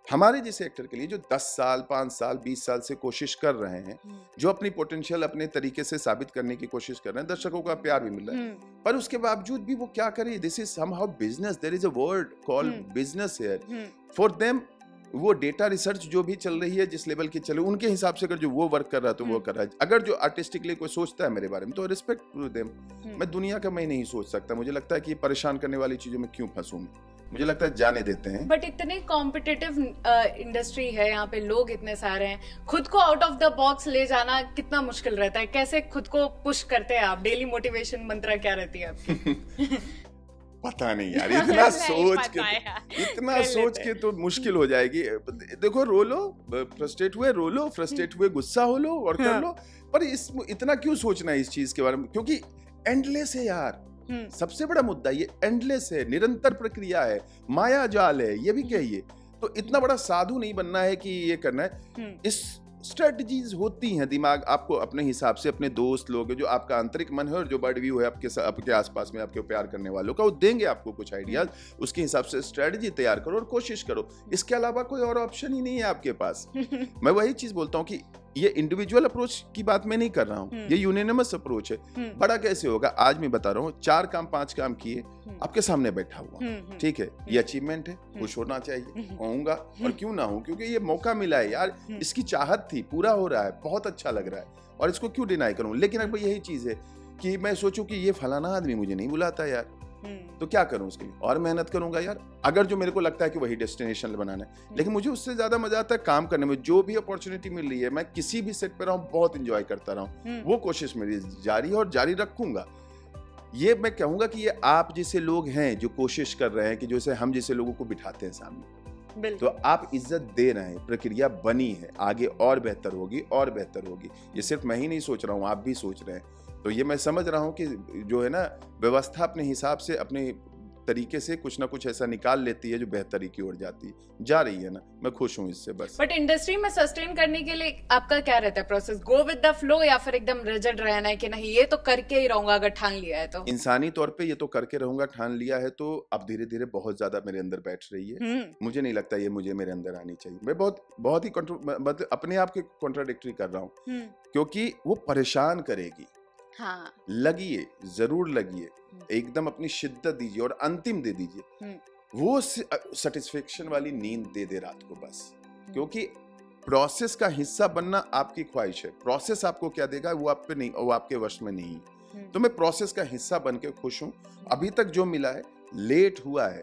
हमारे जैसे एक्टर के लिए जो 10 साल 5 साल 20 साल से कोशिश कर रहे हैं, जो अपनी पोटेंशियल अपने तरीके से साबित करने की कोशिश कर रहे हैं, दर्शकों का प्यार भी मिल रहा है, पर उसके बावजूद भी वो क्या करे, this is somehow business, there is a word called business here for them. वो डेटा रिसर्च जो भी चल रही है, जिस लेवल की चले, उनके हिसाब से अगर जो वो वर्क कर रहा है तो वो कर रहा है। अगर जो आर्टिस्टिकली कोई सोचता है मेरे बारे में तो रिस्पेक्ट टू देम। मैं दुनिया का मैं नहीं सोच सकता। मुझे लगता है कि परेशान करने वाली चीजों में क्यों फंसूं, मुझे लगता है जाने देते हैं। बट इतनी कॉम्पिटिटिव इंडस्ट्री है, यहाँ पे लोग इतने सारे हैं, खुद को आउट ऑफ द बॉक्स ले जाना कितना मुश्किल रहता है? कैसे खुद को पुश करते हैं आप? डेली मोटिवेशन मंत्र क्या रहती है आपकी? पता नहीं यार, इतना सोच के तो मुश्किल हो जाएगी। देखो, रो लो, फ्रस्ट्रेट हुए गुस्सा हो लो और कर लो, पर इतना क्यों सोचना है इस चीज के बारे में? क्योंकि एंडलेस है यार। सबसे बड़ा मुद्दा ये एंडलेस है, निरंतर प्रक्रिया है, माया जाल है, ये भी कहिए। तो इतना बड़ा साधु नहीं बनना है कि ये करना है। इस स्ट्रेटजीज होती हैं, दिमाग आपको अपने हिसाब से, अपने दोस्त लोग जो आपका आंतरिक मन है और जो बर्ड व्यू है आपके आसपास में आपके प्यार करने वालों का, वो देंगे आपको कुछ आइडियाज। उसके हिसाब से स्ट्रेटजी तैयार करो और कोशिश करो। इसके अलावा कोई और ऑप्शन ही नहीं है आपके पास। मैं वही चीज बोलता हूँ कि ये इंडिविजुअल अप्रोच की बात मैं नहीं कर रहा हूँ, ये यूनिनमस अप्रोच है। बड़ा कैसे होगा? आज मैं बता रहा हूँ, 4 काम 5 काम किए, आपके सामने बैठा हुआ, ठीक है, ये अचीवमेंट है, खुश होना चाहिए, होऊंगा, और क्यों ना हो, क्योंकि ये मौका मिला है यार, इसकी चाहत थी, पूरा हो रहा है, बहुत अच्छा लग रहा है, और इसको क्यों डिनाई करूं? लेकिन अब यही चीज है कि मैं सोचूं कि ये फलाना आदमी मुझे नहीं बुलाता यार, तो क्या करूं उसके लिए? और मेहनत करूंगा यार, अगर जो मेरे को लगता है कि वही डेस्टिनेशन बनाना है। लेकिन मुझे उससे ज्यादा मजा आता है काम करने में। जो भी अपॉर्चुनिटी मिल रही है, मैं किसी भी सेट पे रहूं, बहुत इंजॉय करता रहूं, वो कोशिश मेरी जारी है और जारी रखूंगा। ये मैं कहूंगा कि ये आप जैसे लोग हैं जो कोशिश कर रहे हैं कि जैसे हम जैसे लोगों को बिठाते हैं सामने, तो आप इज्जत दे रहे हैं, प्रक्रिया बनी है, आगे और बेहतर होगी और बेहतर होगी। ये सिर्फ मैं ही नहीं सोच रहा हूँ, आप भी सोच रहे हैं। तो ये मैं समझ रहा हूँ कि जो है ना, व्यवस्था अपने हिसाब से, अपने तरीके से कुछ ना कुछ ऐसा निकाल लेती है जो बेहतरी की ओर जाती है, जा रही है ना। मैं खुश हूँ इससे बस। बट इंडस्ट्री में सस्टेन करने के लिए आपका क्या रहता है process? Go with the flow या फिर एकदम रिजिड रहना है कि नहीं ये तो करके ही रहूंगा अगर ठान लिया है तो? इंसानी तौर पे ये तो करके रहूंगा, ठान लिया है तो अब धीरे धीरे बहुत ज्यादा मेरे अंदर बैठ रही है। मुझे नहीं लगता ये मुझे मेरे अंदर आनी चाहिए। मैं बहुत ही मतलब अपने आप के कॉन्ट्राडिक्टरी कर रहा हूँ, क्योंकि वो परेशान करेगी। हाँ। लगिए, जरूर लगिए, एकदम अपनी शिद्दत दीजिए और अंतिम दे दीजिए। वो सेटिस्फेक्शन वाली नींद दे दे रात को बस। क्योंकि प्रोसेस का हिस्सा बनना आपकी ख्वाहिश है। प्रोसेस आपको क्या देगा वो आप पे नहीं, वो आपके वश में नहीं है। तो मैं प्रोसेस का हिस्सा बन के खुश हूँ। अभी तक जो मिला है, लेट हुआ है,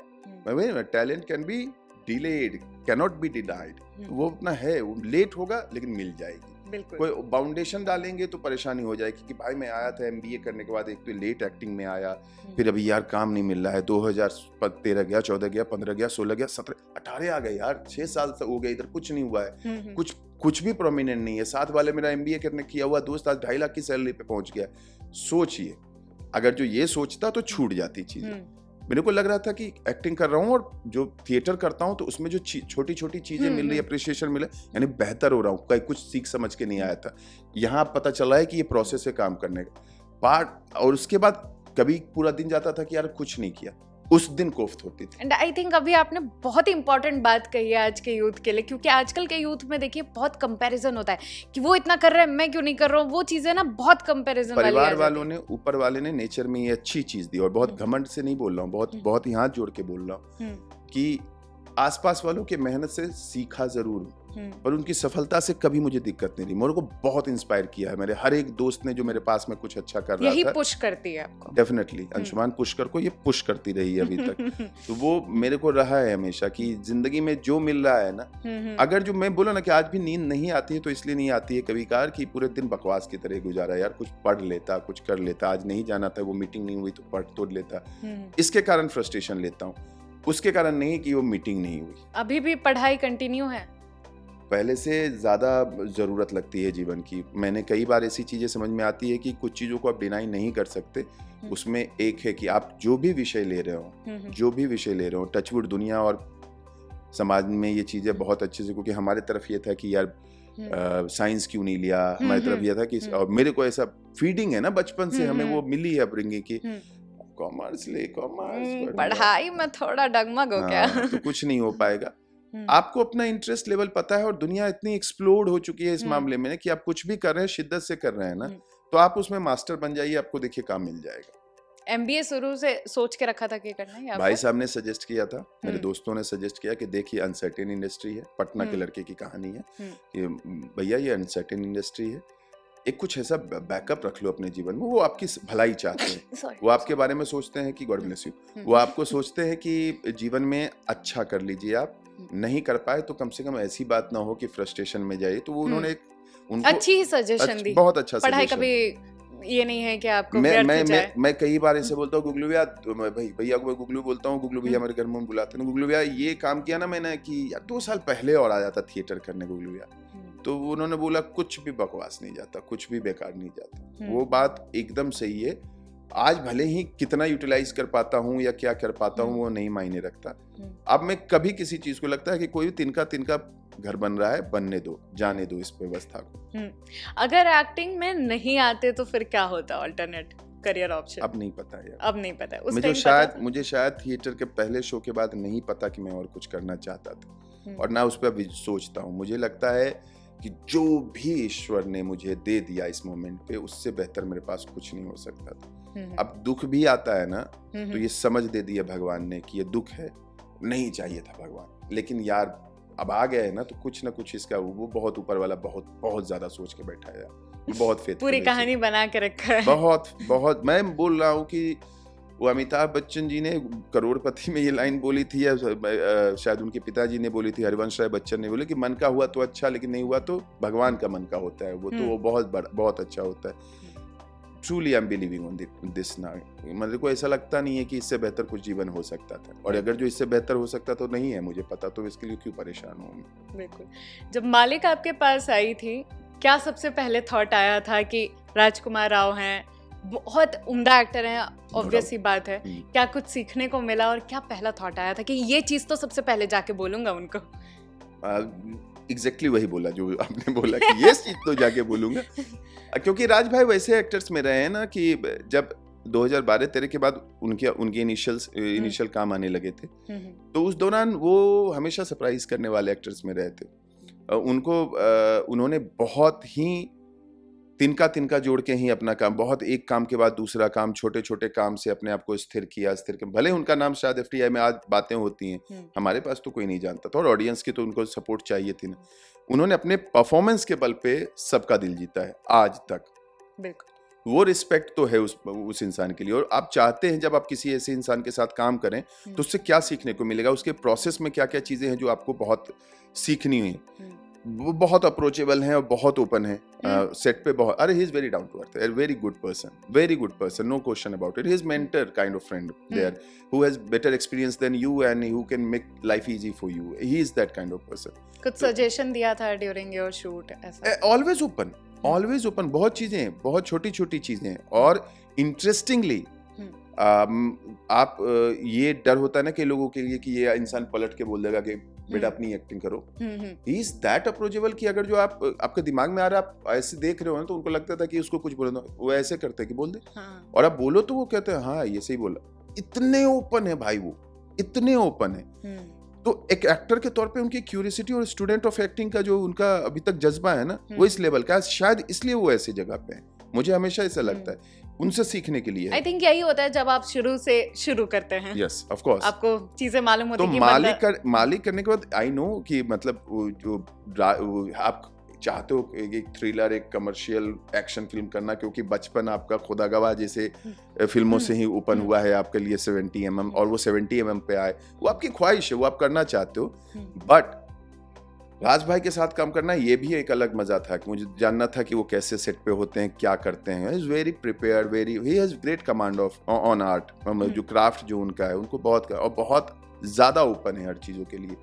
talent can be delayed, cannot be denied. वो अपना है, वो लेट होगा लेकिन मिल जाएगी। कोई फाउंडेशन डालेंगे तो परेशानी हो जाएगी कि भाई मैं आया था एमबीए करने के बाद, एक तो लेट एक्टिंग में आया, फिर अभी यार काम नहीं मिल रहा है, 2013 गया, 14 गया, 15 गया, 16 गया, 17, 18 आ गए यार, 6 साल से हो गए, इधर कुछ नहीं हुआ है, कुछ भी प्रोमिनेंट नहीं है। साथ वाले मेरा एमबीए करने किया हुआ दोस्त आज 2.5 लाख की सैलरी पे पहुंच गया। सोचिए, अगर जो ये सोचता तो छूट जाती चीजें। मेरे को लग रहा था कि एक्टिंग कर रहा हूँ और जो थिएटर करता हूँ तो उसमें जो छोटी छोटी चीजें मिल रही है, अप्रिसिएशन मिले, यानी बेहतर हो रहा हूँ, कहीं कुछ सीख समझ के नहीं आया था, यहाँ पता चला है कि ये प्रोसेस है काम करने का पार्ट। और उसके बाद कभी पूरा दिन जाता था कि यार कुछ नहीं किया, उस दिन कोफ्त होती थी। एंड आई थिंक अभी आपने बहुत ही इंपॉर्टेंट बात कही है आज के यूथ के लिए, क्योंकि आजकल के यूथ में देखिए बहुत कंपैरिजन होता है कि वो इतना कर रहा है, मैं क्यों नहीं कर रहा हूँ, वो चीजें ना बहुत कंपैरिजन वाली परिवार वालों ने, ऊपर वाले ने नेचर में ये अच्छी चीज दी, और बहुत घमंड से नहीं बोल रहा हूँ, बहुत ही हाथ जोड़ के बोल रहा हूँ कि आसपास वालों के मेहनत से सीखा जरूर, पर उनकी सफलता से कभी मुझे दिक्कत नहीं रही। मेरे को बहुत इंस्पायर किया है मेरे हर एक दोस्त ने जो मेरे पास में कुछ अच्छा कर रहा था। यही पुश करती है आपको। डेफिनेटली अंशुमान पुष्कर को ये पुश करती रही है अभी तक। तो वो मेरे को रहा है हमेशा कि जिंदगी में जो मिल रहा है ना, अगर जो मैं बोला ना कि आज भी नींद नहीं आती है तो इसलिए नहीं आती है कभी कभार कि पूरे दिन बकवास की तरह गुजारा, यार कुछ पढ़ लेता, कुछ कर लेता, आज नहीं जाना था, वो मीटिंग नहीं हुई तो पढ़ तो लेता, इसके कारण फ्रस्ट्रेशन लेता हूँ, उसके कारण नहीं कि वो मीटिंग नहीं हुई। अभी भी पढ़ाई कंटिन्यू है? पहले से ज़्यादा ज़रूरत लगती है जीवन की। मैंने कई बार ऐसी चीज़ें समझ में आती है कि कुछ चीज़ों को आप डिनाई नहीं कर सकते। उसमें एक है कि आप जो भी विषय ले रहे हो, टचवुड दुनिया और समाज में ये चीज़ें बहुत अच्छे से, क्योंकि हमारे तरफ ये था कि यार साइंस क्यों नहीं लिया, हमारी तरफ ये था कि और मेरे को ऐसा फीडिंग है ना बचपन से, हमें वो मिली है अपब्रिंगिंग की कॉमर्स ले, कॉमर्स पढ़ाई में थोड़ा डगमग हो गया तो कुछ नहीं हो पाएगा। आपको अपना इंटरेस्ट लेवल पता है और दुनिया इतनी एक्सप्लोड हो चुकी है इस मामले में कि आप कुछ भी कर रहे हैं, शिद्दत से कर रहे हैं ना, तो आप उसमें मास्टर बन जाइए, आपको देखिए काम मिल जाएगा। एमबीए शुरू से सोच के रखा था कि करना है? भाई साहब ने सजेस्ट किया था, मेरे दोस्तों ने सजेस्ट किया कि देखिए अनसर्टेन इंडस्ट्री है, पटना के लड़के की कहानी है कि भैया ये अनसर्टेन इंडस्ट्री है, एक कुछ ऐसा बैकअप रख लो अपने जीवन में। वो आपकी भलाई चाहते हैं, वो आपके बारे में सोचते हैं कि गॉड ब्लेस यू, वो आपको सोचते हैं कि जीवन में अच्छा कर लीजिए, आप नहीं कर पाए तो कम से कम ऐसी बात ना हो कि फ्रस्ट्रेशन में जाइए। तो वो उन्होंने उनको अच्छी ही सजेशन दी, बहुत अच्छा पढ़ाई कभी ये नहीं है कि आपको मैं कई बार ऐसे बोलता हूँ गुगलू भैया, भैया को मैं गुगलू बोलता हूँ, गुगलू भैया मेरे घर में बुलाते हैं, गुगलू भैया ये काम किया ना मैंने कि यार 2 साल पहले और आ जाता थिएटर करने गुगलू भैया। तो उन्होंने बोला कुछ भी बकवास नहीं जाता, कुछ भी बेकार नहीं जाता। वो बात एकदम सही है। आज भले ही कितना यूटिलाइज कर पाता हूँ या क्या कर पाता हूँ वो नहीं मायने रखता। अब मैं कभी किसी चीज को लगता है कि कोई तिनका घर बन रहा है, बनने दो, जाने दो इस व्यवस्था को। अगर एक्टिंग में नहीं आते तो फिर क्या होता अल्टरनेट करियर ऑप्शन? अब नहीं पता यार, अब नहीं पता है। मुझे शायद थिएटर के पहले शो के बाद नहीं पता कि मैं और कुछ करना चाहता था, और ना उस पर सोचता हूँ। मुझे लगता है कि जो भी ईश्वर ने मुझे दे दिया इस मोमेंट पे, उससे बेहतर मेरे पास कुछ नहीं हो सकता था। अब दुख भी आता है ना, तो ये समझ दे दिया भगवान ने कि ये दुख है, नहीं चाहिए था भगवान, लेकिन यार अब आ गया है ना, तो कुछ ना कुछ इसका वो बहुत ऊपर वाला बहुत ज्यादा सोच के बैठा है, बहुत फेथ, पूरी कहानी बना के रखा है। बहुत मैं बोल रहा हूँ कि वो अमिताभ बच्चन जी ने करोड़पति में ये लाइन बोली थी, या शायद उनके पिताजी ने बोली थी, हरिवंश राय बच्चन ने बोली कि मन का हुआ तो अच्छा, लेकिन नहीं हुआ तो भगवान का मन का होता है, वो तो वो बहुत अच्छा होता है। Truly I am believing on this now. मेरे को ऐसा लगता नहीं है कि इससे बेहतर कुछ जीवन हो सकता था, और अगर जो इससे बेहतर हो सकता तो नहीं है मुझे पता, तो इसके लिए क्यों परेशान हूँ। बिल्कुल। जब मालिक आपके पास आई थी, क्या सबसे पहले थॉट आया था कि राजकुमार राव हैं, बहुत उम्दा एक्टर हैं, ऑब्वियस ही बात है, क्या कुछ सीखने को मिला, और क्या पहला थॉट आया था कि ये चीज तो सबसे पहले जाके बोलूंगा उनको? एग्जैक्टली वही बोला जो आपने बोला कि ये चीज तो जाके बोलूंगा, क्योंकि राज भाई वैसे एक्टर्स में रहे हैं ना कि जब 2012-13 के बाद उनके इनिशियल काम आने लगे थे, तो उस दौरान वो हमेशा सरप्राइज करने वाले एक्टर्स में रहे थे। उन्होंने बहुत ही तिनका जोड़ के ही अपना काम, बहुत एक काम के बाद दूसरा काम, छोटे छोटे काम से अपने आप को स्थिर किया। भले उनका नाम शायद एफटीआई में आज बातें होती हैं, हमारे पास तो कोई नहीं जानता था, और ऑडियंस की तो उनको सपोर्ट चाहिए थी ना। उन्होंने अपने परफॉर्मेंस के बल पे सबका दिल जीता है आज तक। बिल्कुल, वो रिस्पेक्ट तो है उस इंसान के लिए, और आप चाहते हैं जब आप किसी ऐसे इंसान के साथ काम करें तो उससे क्या सीखने को मिलेगा, उसके प्रोसेस में क्या क्या चीजें हैं जो आपको बहुत सीखनी है। वो बहुत अप्रोचेबल हैं और बहुत ओपन है सेट पे। बहुत, अरे he is very down to earth, very good person, no question about it. He is mentor kind of friend there who has better experience than you and who can make life easy for you. He is that kind of person. कुछ suggestion दिया था during your shoot ऐसा? Always open, बहुत चीजें, बहुत छोटी छोटी चीजें। और इंटरेस्टिंगली आप ये डर होता है ना कि लोगों के लिए कि ये इंसान पलट के बोल देगा कि बेटा अपनी एक्टिंग करो। ही इज दैट अप्रोचेबल कि अगर जो आपके दिमाग में आ रहा है, आप ऐसे देख रहे हो ना, तो उनको लगता था कि उसको कुछ बोले तो वो ऐसे करते हैं कि बोल दे। और आप बोलो तो वो कहते हैं हाँ ये सही बोला। इतने ओपन है भाई, वो इतने ओपन है। तो एक एक्टर के तौर पे उनकी क्यूरियोसिटी और स्टूडेंट ऑफ एक्टिंग का जो उनका अभी तक जज्बा है ना, वो इस लेवल का है। शायद इसलिए वो ऐसी जगह पे है, मुझे हमेशा ऐसा लगता है, उनसे सीखने के लिए। आई थिंक यही होता है जब आप शुरू से शुरू करते हैं। यस ऑफ कोर्स, आपको चीजें मालूम होती हैं। तो मालिक करने के बाद आई नो कि मतलब जो आप चाहते हो एक थ्रिलर, एक कमर्शियल एक्शन फिल्म करना, क्योंकि बचपन आपका खुदा गवाह जैसे फिल्मों से ही ओपन हुआ है आपके लिए 70 mm, और वो 70 mm पे आए, वो आपकी ख्वाहिश है, वो आप करना चाहते हो। बट राज भाई के साथ काम करना ये भी एक अलग मजा था कि मुझे जानना था कि वो कैसे सेट पे होते हैं, क्या करते हैं। Is very prepared, he has great command of on art. जो क्राफ्ट जो उनका है, उनको बहुत ज्यादा ओपन है हर चीजों के लिए।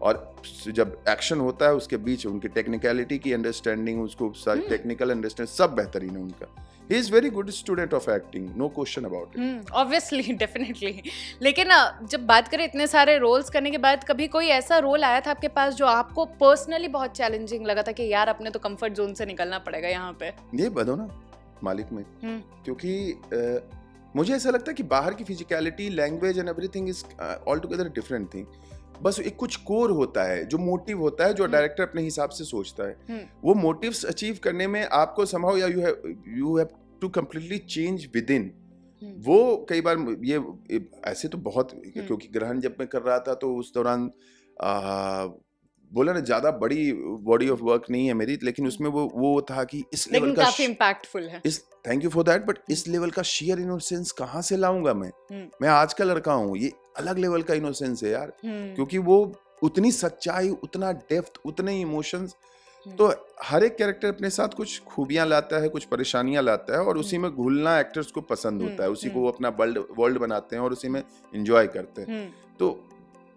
और जब एक्शन होता है उसके बीच उनकी टेक्निकलिटी की अंडरस्टैंडिंग, उसको टेक्निकल अंडरस्टैंडिंग सब बेहतरीन है उनका। He is very good student of acting, no question about it. Obviously, definitely. लेकिन जब बात करें इतने सारे रोल्स करने के बाद, कभी कोई ऐसा रोल आया था आपके पास जो आपको पर्सनली बहुत चैलेंजिंग लगा था कि यार अपने तो कंफर्ट जोन से निकलना पड़ेगा यहाँ पे? ये बदो ना मालिक में, क्योंकि मुझे ऐसा लगता है कि बाहर की physicality, language and everything is all together different thing. बस एक कुछ कोर होता है, जो मोटिव होता है, जो डायरेक्टर अपने हिसाब से सोचता है। वो मोटिव्स अचीव करने में आपको समहाउ या you have to completely change within. वो कई बार ये ऐसे तो बहुत, क्योंकि ग्रहण जब मैं कर रहा था तो उस दौरान बोला ना ज्यादा बड़ी बॉडी ऑफ वर्क नहीं है मेरी, लेकिन उसमें वो था कि इस लेवल का काफी इम्पैक्टफुल है। Thank you for that. But इस लेवल का शेयर इनोसेंस कहाँ से लाऊंगा मैं आज का लड़का हूँ, ये अलग लेवल का इनोसेंस है यार। क्योंकि वो उतनी सच्चाई, उतना डेप्थ, उतने इमोशंस। तो हर एक कैरेक्टर अपने साथ कुछ खूबियां लाता है, कुछ परेशानियां लाता है, और उसी में घुलना एक्टर्स को पसंद होता है। उसी को वो अपना वर्ल्ड बनाते हैं और उसी में एंजॉय करते हैं। तो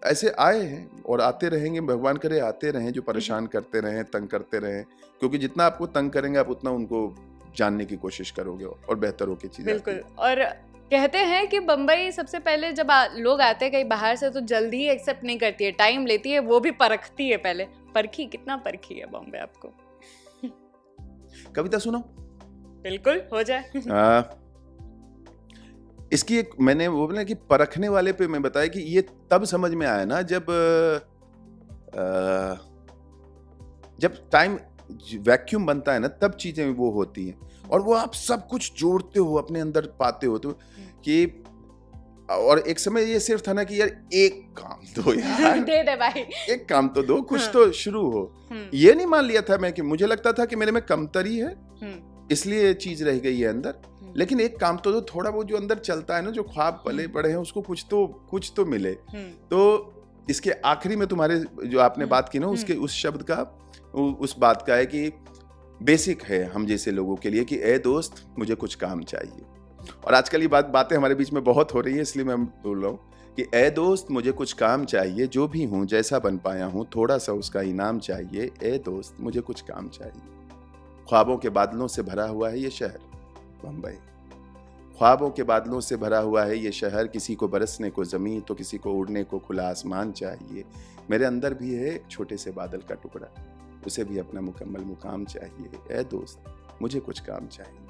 ऐसे आए हैं और आते रहेंगे, भगवान करे आते रहें, जो परेशान करते रहें, तंग करते रहें। क्योंकि जितना आपको तंग करेंगे आप उतना उनको जानने की कोशिश करोगे और बेहतर होकर चीजें। बिल्कुल। और कहते हैं कि बम्बई सबसे पहले जब लोग आते हैं कहीं बाहर से तो जल्दी ही एक्सेप्ट नहीं करती है, टाइम लेती है, वो भी परखती है पहले। परखी, कितना परखी है बॉम्बे आपको? कविता सुनो। बिल्कुल, हो जाए। इसकी एक मैंने वो बोला कि परखने वाले पे मैं बताया कि ये तब समझ में आया ना जब टाइम वैक्यूम बनता है ना, तब चीजें वो होती हैं। और वो आप सब कुछ जोड़ते हो, अपने अंदर पाते हो तो कि, और एक समय ये सिर्फ था ना कि यार एक काम दो यार दे दे भाई, एक काम तो दो, कुछ तो शुरू हो। ये नहीं मान लिया था मैं कि मुझे लगता था कि मेरे में कमतरी है, इसलिए ये चीज रह गई है अंदर। लेकिन एक काम तो दो, थोड़ा वो जो अंदर चलता है ना, जो ख्वाब पले पड़े हैं, उसको कुछ तो मिले। तो इसके आखिरी में तुम्हारे जो आपने बात की ना, उसके उस शब्द का, उस बात का है कि बेसिक है हम जैसे लोगों के लिए कि ए दोस्त मुझे कुछ काम चाहिए। और आजकल ये बातें हमारे बीच में बहुत हो रही है, इसलिए मैं बोल रहा हूँ कि ए दोस्त मुझे कुछ काम चाहिए, जो भी हूँ, जैसा बन पाया हूँ, थोड़ा सा उसका इनाम चाहिए। ए दोस्त मुझे कुछ काम चाहिए। ख्वाबों के बादलों से भरा हुआ है ये शहर बम्बई, ख्वाबों के बादलों से भरा हुआ है ये शहर। किसी को बरसने को ज़मीन तो किसी को उड़ने को खुला आसमान चाहिए। मेरे अंदर भी है एक छोटे से बादल का टुकड़ा, उसे भी अपना मुकम्मल मुकाम चाहिए। ए दोस्त मुझे कुछ काम चाहिए।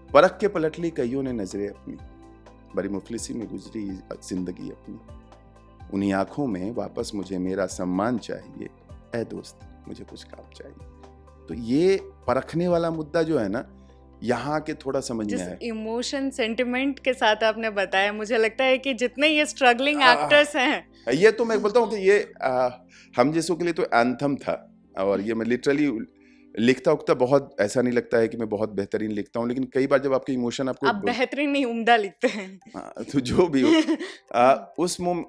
परख के पलट ली कईयों ने नजरें अपनी, बड़ी मुफलिसी में गुजरी जिंदगी अपनी। उन्हीं आंखों में वापस मुझे मेरा सम्मान चाहिए। ए दोस्त मुझे कुछ काम चाहिए। तो ये परखने वाला मुद्दा जो है ना, यहाँ के थोड़ा समझ में आया। इमोशन सेंटिमेंट के साथ आपने बताया, मुझे लगता है कि जितने ये स्ट्रगलिंग एक्टर्स हैं, ये तो मैं बोलता हूँ कि ये हम जैसों के लिए तो एंथम था। और ये मैं लिटरली लिखता उखता बहुत ऐसा नहीं लगता है कि मैं बहुत बेहतरीन लिखता हूँ, लेकिन कई बार जब आपके इमोशन आपको आप बेहतरीन नहीं उम्दा लिखते हैं। तो जो भी हो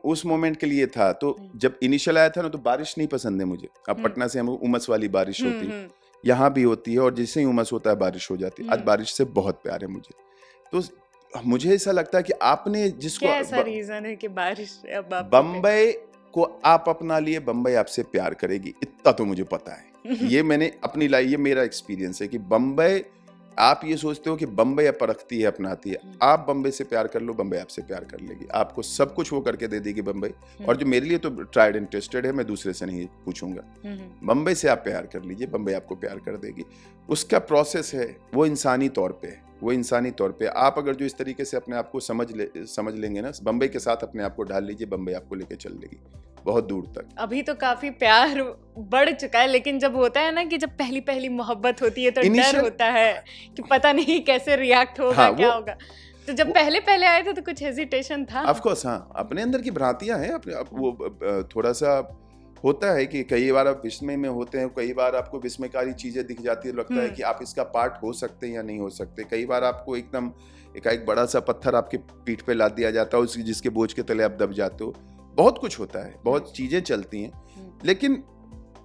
उस मोमेंट के लिए था। तो जब इनिशियल आया था ना, तो बारिश नहीं पसंद है मुझे। अब पटना से हम उमस वाली बारिश होती है, यहाँ भी होती है, और जैसे ही उमस होता है बारिश हो जाती है। आज बारिश से बहुत प्यार है मुझे। तो मुझे ऐसा लगता है कि आपने जिसको क्या ऐसा रीजन है कि बारिश अब बम्बई को आप अपना लिए, बम्बई आपसे प्यार करेगी, इतना तो मुझे पता है। ये मैंने अपनी लाइफ, ये मेरा एक्सपीरियंस है कि बम्बई, आप ये सोचते हो कि बम्बई अब परखती है, अपनाती है, आप बम्बई से प्यार कर लो, बम्बई आपसे प्यार कर लेगी, आपको सब कुछ वो करके दे देगी बम्बई। और जो मेरे लिए तो ट्राइड एंड टेस्टेड है, मैं दूसरे से नहीं पूछूंगा। बम्बई से आप प्यार कर लीजिए, बम्बई आपको प्यार कर देगी। उसका प्रोसेस है, वो इंसानी तौर पे है, वो इंसानी तौर पे आप अगर जो इस तरीके से अपने आप को समझ लेंगे ना, बम्बई के साथ अपने आप को ढाल लीजिए, बम्बई आपको लेके चल लेगी बहुत दूर तक। अभी तो काफी प्यार बढ़ चुका है, लेकिन जब होता है ना कि जब पहली पहली मोहब्बत होती है तो डर होता है कि पता नहीं कैसे रिएक्ट होगा। हाँ, क्या होगा। तो जब पहले आए थे तो कुछ हेजिटेशन था? ऑफ कोर्स, हाँ, अपने अंदर की भ्रांतियां हैं, वो थोड़ा सा होता है कि कई बार आप विस्मय में होते हैं, कई बार आपको विस्मयकारी चीजें दिख जाती है, लगता है कि आप इसका पार्ट हो सकते हैं या नहीं हो सकते। कई बार आपको एकदम एक बड़ा सा पत्थर आपके पीठ पे लाद दिया जाता है, जिसके बोझ के तले आप दब जाते हो। बहुत कुछ होता है, बहुत चीजें चलती हैं, लेकिन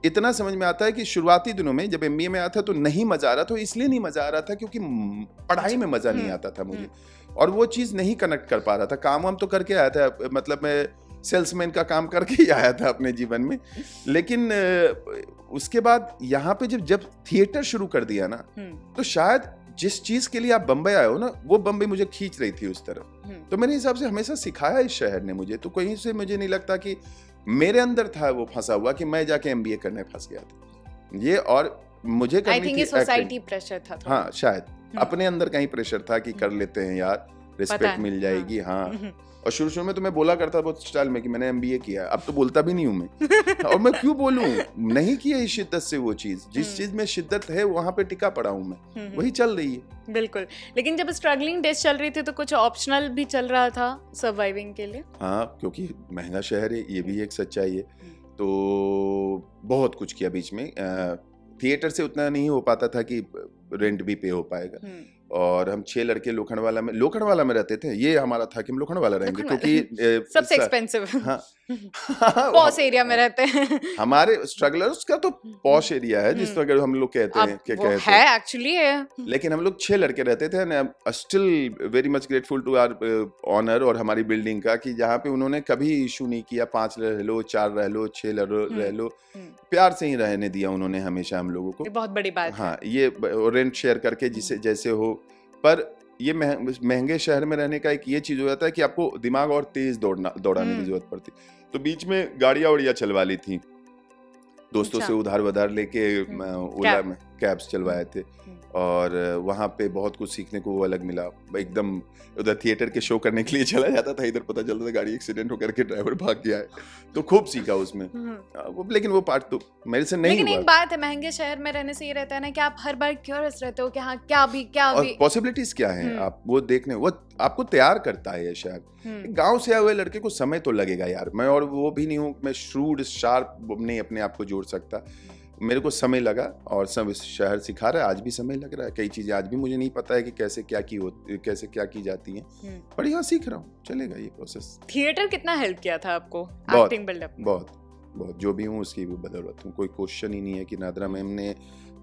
इतना समझ में आता है कि शुरुआती दिनों में जब MBA में आया था तो नहीं मजा आ रहा था। इसलिए नहीं मजा आ रहा था क्योंकि पढ़ाई में मजा नहीं आता था मुझे, और वो चीज नहीं कनेक्ट कर पा रहा था। काम वाम तो करके आया था, मतलब मैं सेल्समैन का काम करके ही आया था अपने जीवन में, लेकिन उसके बाद यहाँ पे जब थिएटर शुरू कर दिया ना, तो शायद जिस चीज के लिए आप बम्बई आए हो ना, वो बम्बई मुझे खींच रही थी उस तरफ। तो मेरे हिसाब से हमेशा सिखाया इस शहर ने मुझे, तो कहीं से मुझे नहीं लगता कि मेरे अंदर था वो फंसा हुआ कि मैं जाके MBA करने फंस गया था ये, और मुझे करनी थी सोसाइटी प्रेशर था। हाँ, शायद अपने अंदर कहीं प्रेशर था कि कर लेते हैं यार, रिस्पेक्ट मिल जाएगी। हाँ, और शुरू में तो मैं बोला करता बहुत स्टाइल में कि मैंने MBA किया है, अब तो बोलता भी नहीं हूँ मैं। और मैं क्यों बोलूँ, नहीं किया इस शिद्दत से वो चीज, जिस चीज में शिद्दत है वहां पे टिका पड़ा हूँ मैं, वही चल रही है। बिल्कुल, लेकिन जब स्ट्रगलिंग डेज चल रही थी तो कुछ ऑप्शनल भी चल रहा था सर्वाइविंग के लिए? हाँ, क्योंकि महंगा शहर है, ये भी एक सच्चाई है। तो बहुत कुछ किया बीच में। थिएटर से उतना नहीं हो पाता था कि रेंट भी पे हो पाएगा, और हम 6 लड़के लोखंडवाला में रहते थे। ये हमारा था कि हम लोखंडवाला रहेंगे, क्योंकि सबसे एक्सपेंसिव। हाँ, पॉश एरिया में रहते हैं। हमारे स्ट्रगलर्स का तो पॉश एरिया है, जिस तरह हम लोग कहते हैं, क्या कहते हैं एक्चुअली है। लेकिन हम लोग 6 लड़के रहते थे, and still very much grateful to our owner और हमारी बिल्डिंग का, कि जहाँ पे उन्होंने कभी इशू नहीं किया। 5 रह लो, 4 रह लो, 6 रह लो, प्यार से ही रहने दिया उन्होंने हमेशा हम लोगों को। बहुत बड़ी बात। हाँ, ये रेंट शेयर करके जिसे जैसे हो। पर ये महंगे शहर में रहने का एक ये चीज हो जाता है कि आपको दिमाग और तेज दौड़ाने की जरूरत पड़ती। तो बीच में गाड़ियां उड़िया चलवा ली थी दोस्तों से, उधार लेके ओला में कैब्स चलवाए थे, और वहाँ पे बहुत कुछ सीखने को वो अलग मिला। एकदम उधर थिएटर के शो करने के लिए चला जाता था, इधर पता चलता था गाड़ी एक्सीडेंट होकर के ड्राइवर भाग गया है, तो खूब सीखा उसमें। लेकिन वो पार्ट तो मेरे से नहीं हुआ। लेकिन एक बात है, महंगे शहर में रहने से ये रहता है ना कि आप हर बार क्यूरियस रहते हो कि हाँ क्या अभी पॉसिबिलिटीज क्या हैं, आप वो देखने, वो आपको तैयार करता है ये शहर। गांव से आए हुए लड़के को समय तो लगेगा यार, मैं और वो भी नहीं हूँ, मैं श्रूड शार्प नहीं अपने आप को जोड़ सकता। मेरे को समय लगा, और सब शहर सिखा रहा है, आज भी समय लग रहा है। कई चीजें आज भी मुझे नहीं पता है कि कैसे क्या की जाती हैं, पर यहाँ सीख रहा हूँ, चलेगा ये प्रोसेस। थिएटर कितना हेल्प किया था आपको एक्टिंग बिल्डअप? बहुत जो भी हूँ उसकी भी बदौलत हूँ, कोई क्वेश्चन ही नहीं है। कि नादरा मैम ने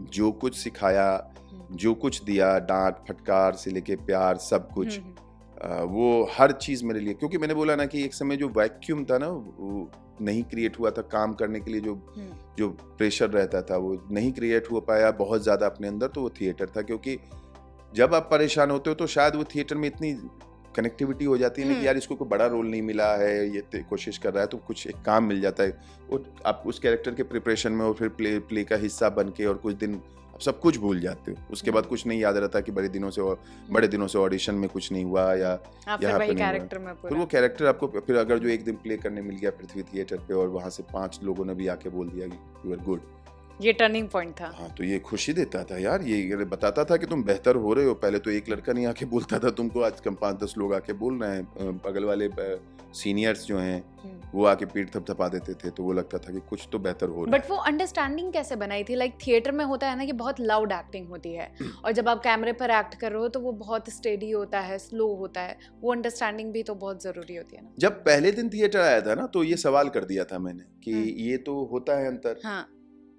जो कुछ सिखाया, जो कुछ दिया, डांट फटकार से लेके प्यार, सब कुछ, वो हर चीज मेरे लिए। क्योंकि मैंने बोला ना कि एक समय जो वैक्यूम था ना, वो नहीं क्रिएट हुआ था काम करने के लिए, जो प्रेशर रहता था वो नहीं क्रिएट हो पाया बहुत ज्यादा अपने अंदर, तो वो थिएटर था। क्योंकि जब आप परेशान होते हो तो शायद वो थिएटर में इतनी कनेक्टिविटी हो जाती है ना कि यार इसको कोई बड़ा रोल नहीं मिला है, ये कोशिश कर रहा है, तो कुछ एक काम मिल जाता है, और आप उस कैरेक्टर के प्रिपरेशन में और फिर प्ले का हिस्सा बन के, और कुछ दिन आप सब कुछ भूल जाते हो। उसके बाद कुछ नहीं याद रहता कि बड़े दिनों से ऑडिशन में कुछ नहीं हुआ, या यहाँ पे नहीं हुआ। फिर वो कैरेक्टर आपको, फिर अगर जो एक दिन प्ले करने मिल गया पृथ्वी थिएटर पे, और वहां से 5 लोगों ने भी आके बोल दिया कि यू आर गुड, ये टर्निंग पॉइंट था। हाँ, तो ये खुशी देता था यार, ये बताता था कि तुम बेहतर हो रहे हो। पहले तो एक लड़का नहीं आके बोलता था तुमको, आज कम 5-10 लोग आके बोल रहे हैं। बगल वाले सीनियर्स जो हैं वो आके पीठ थपथपा देते थे, तो वो लगता था कि कुछ तो बेहतर हो रहा है। बट वो अंडरस्टैंडिंग कैसे बनाई थी? लाइक थिएटर में होता है ना कि बहुत लाउड एक्टिंग होती है और जब आप कैमरे पर एक्ट कर रहे हो तो वो बहुत स्टेडी होता है, स्लो होता है, वो अंडरस्टैंडिंग भी तो बहुत जरूरी होती है ना। जब पहले दिन थिएटर आया था ना तो ये सवाल कर दिया था मैंने कि ये तो होता है अंतर। हाँ।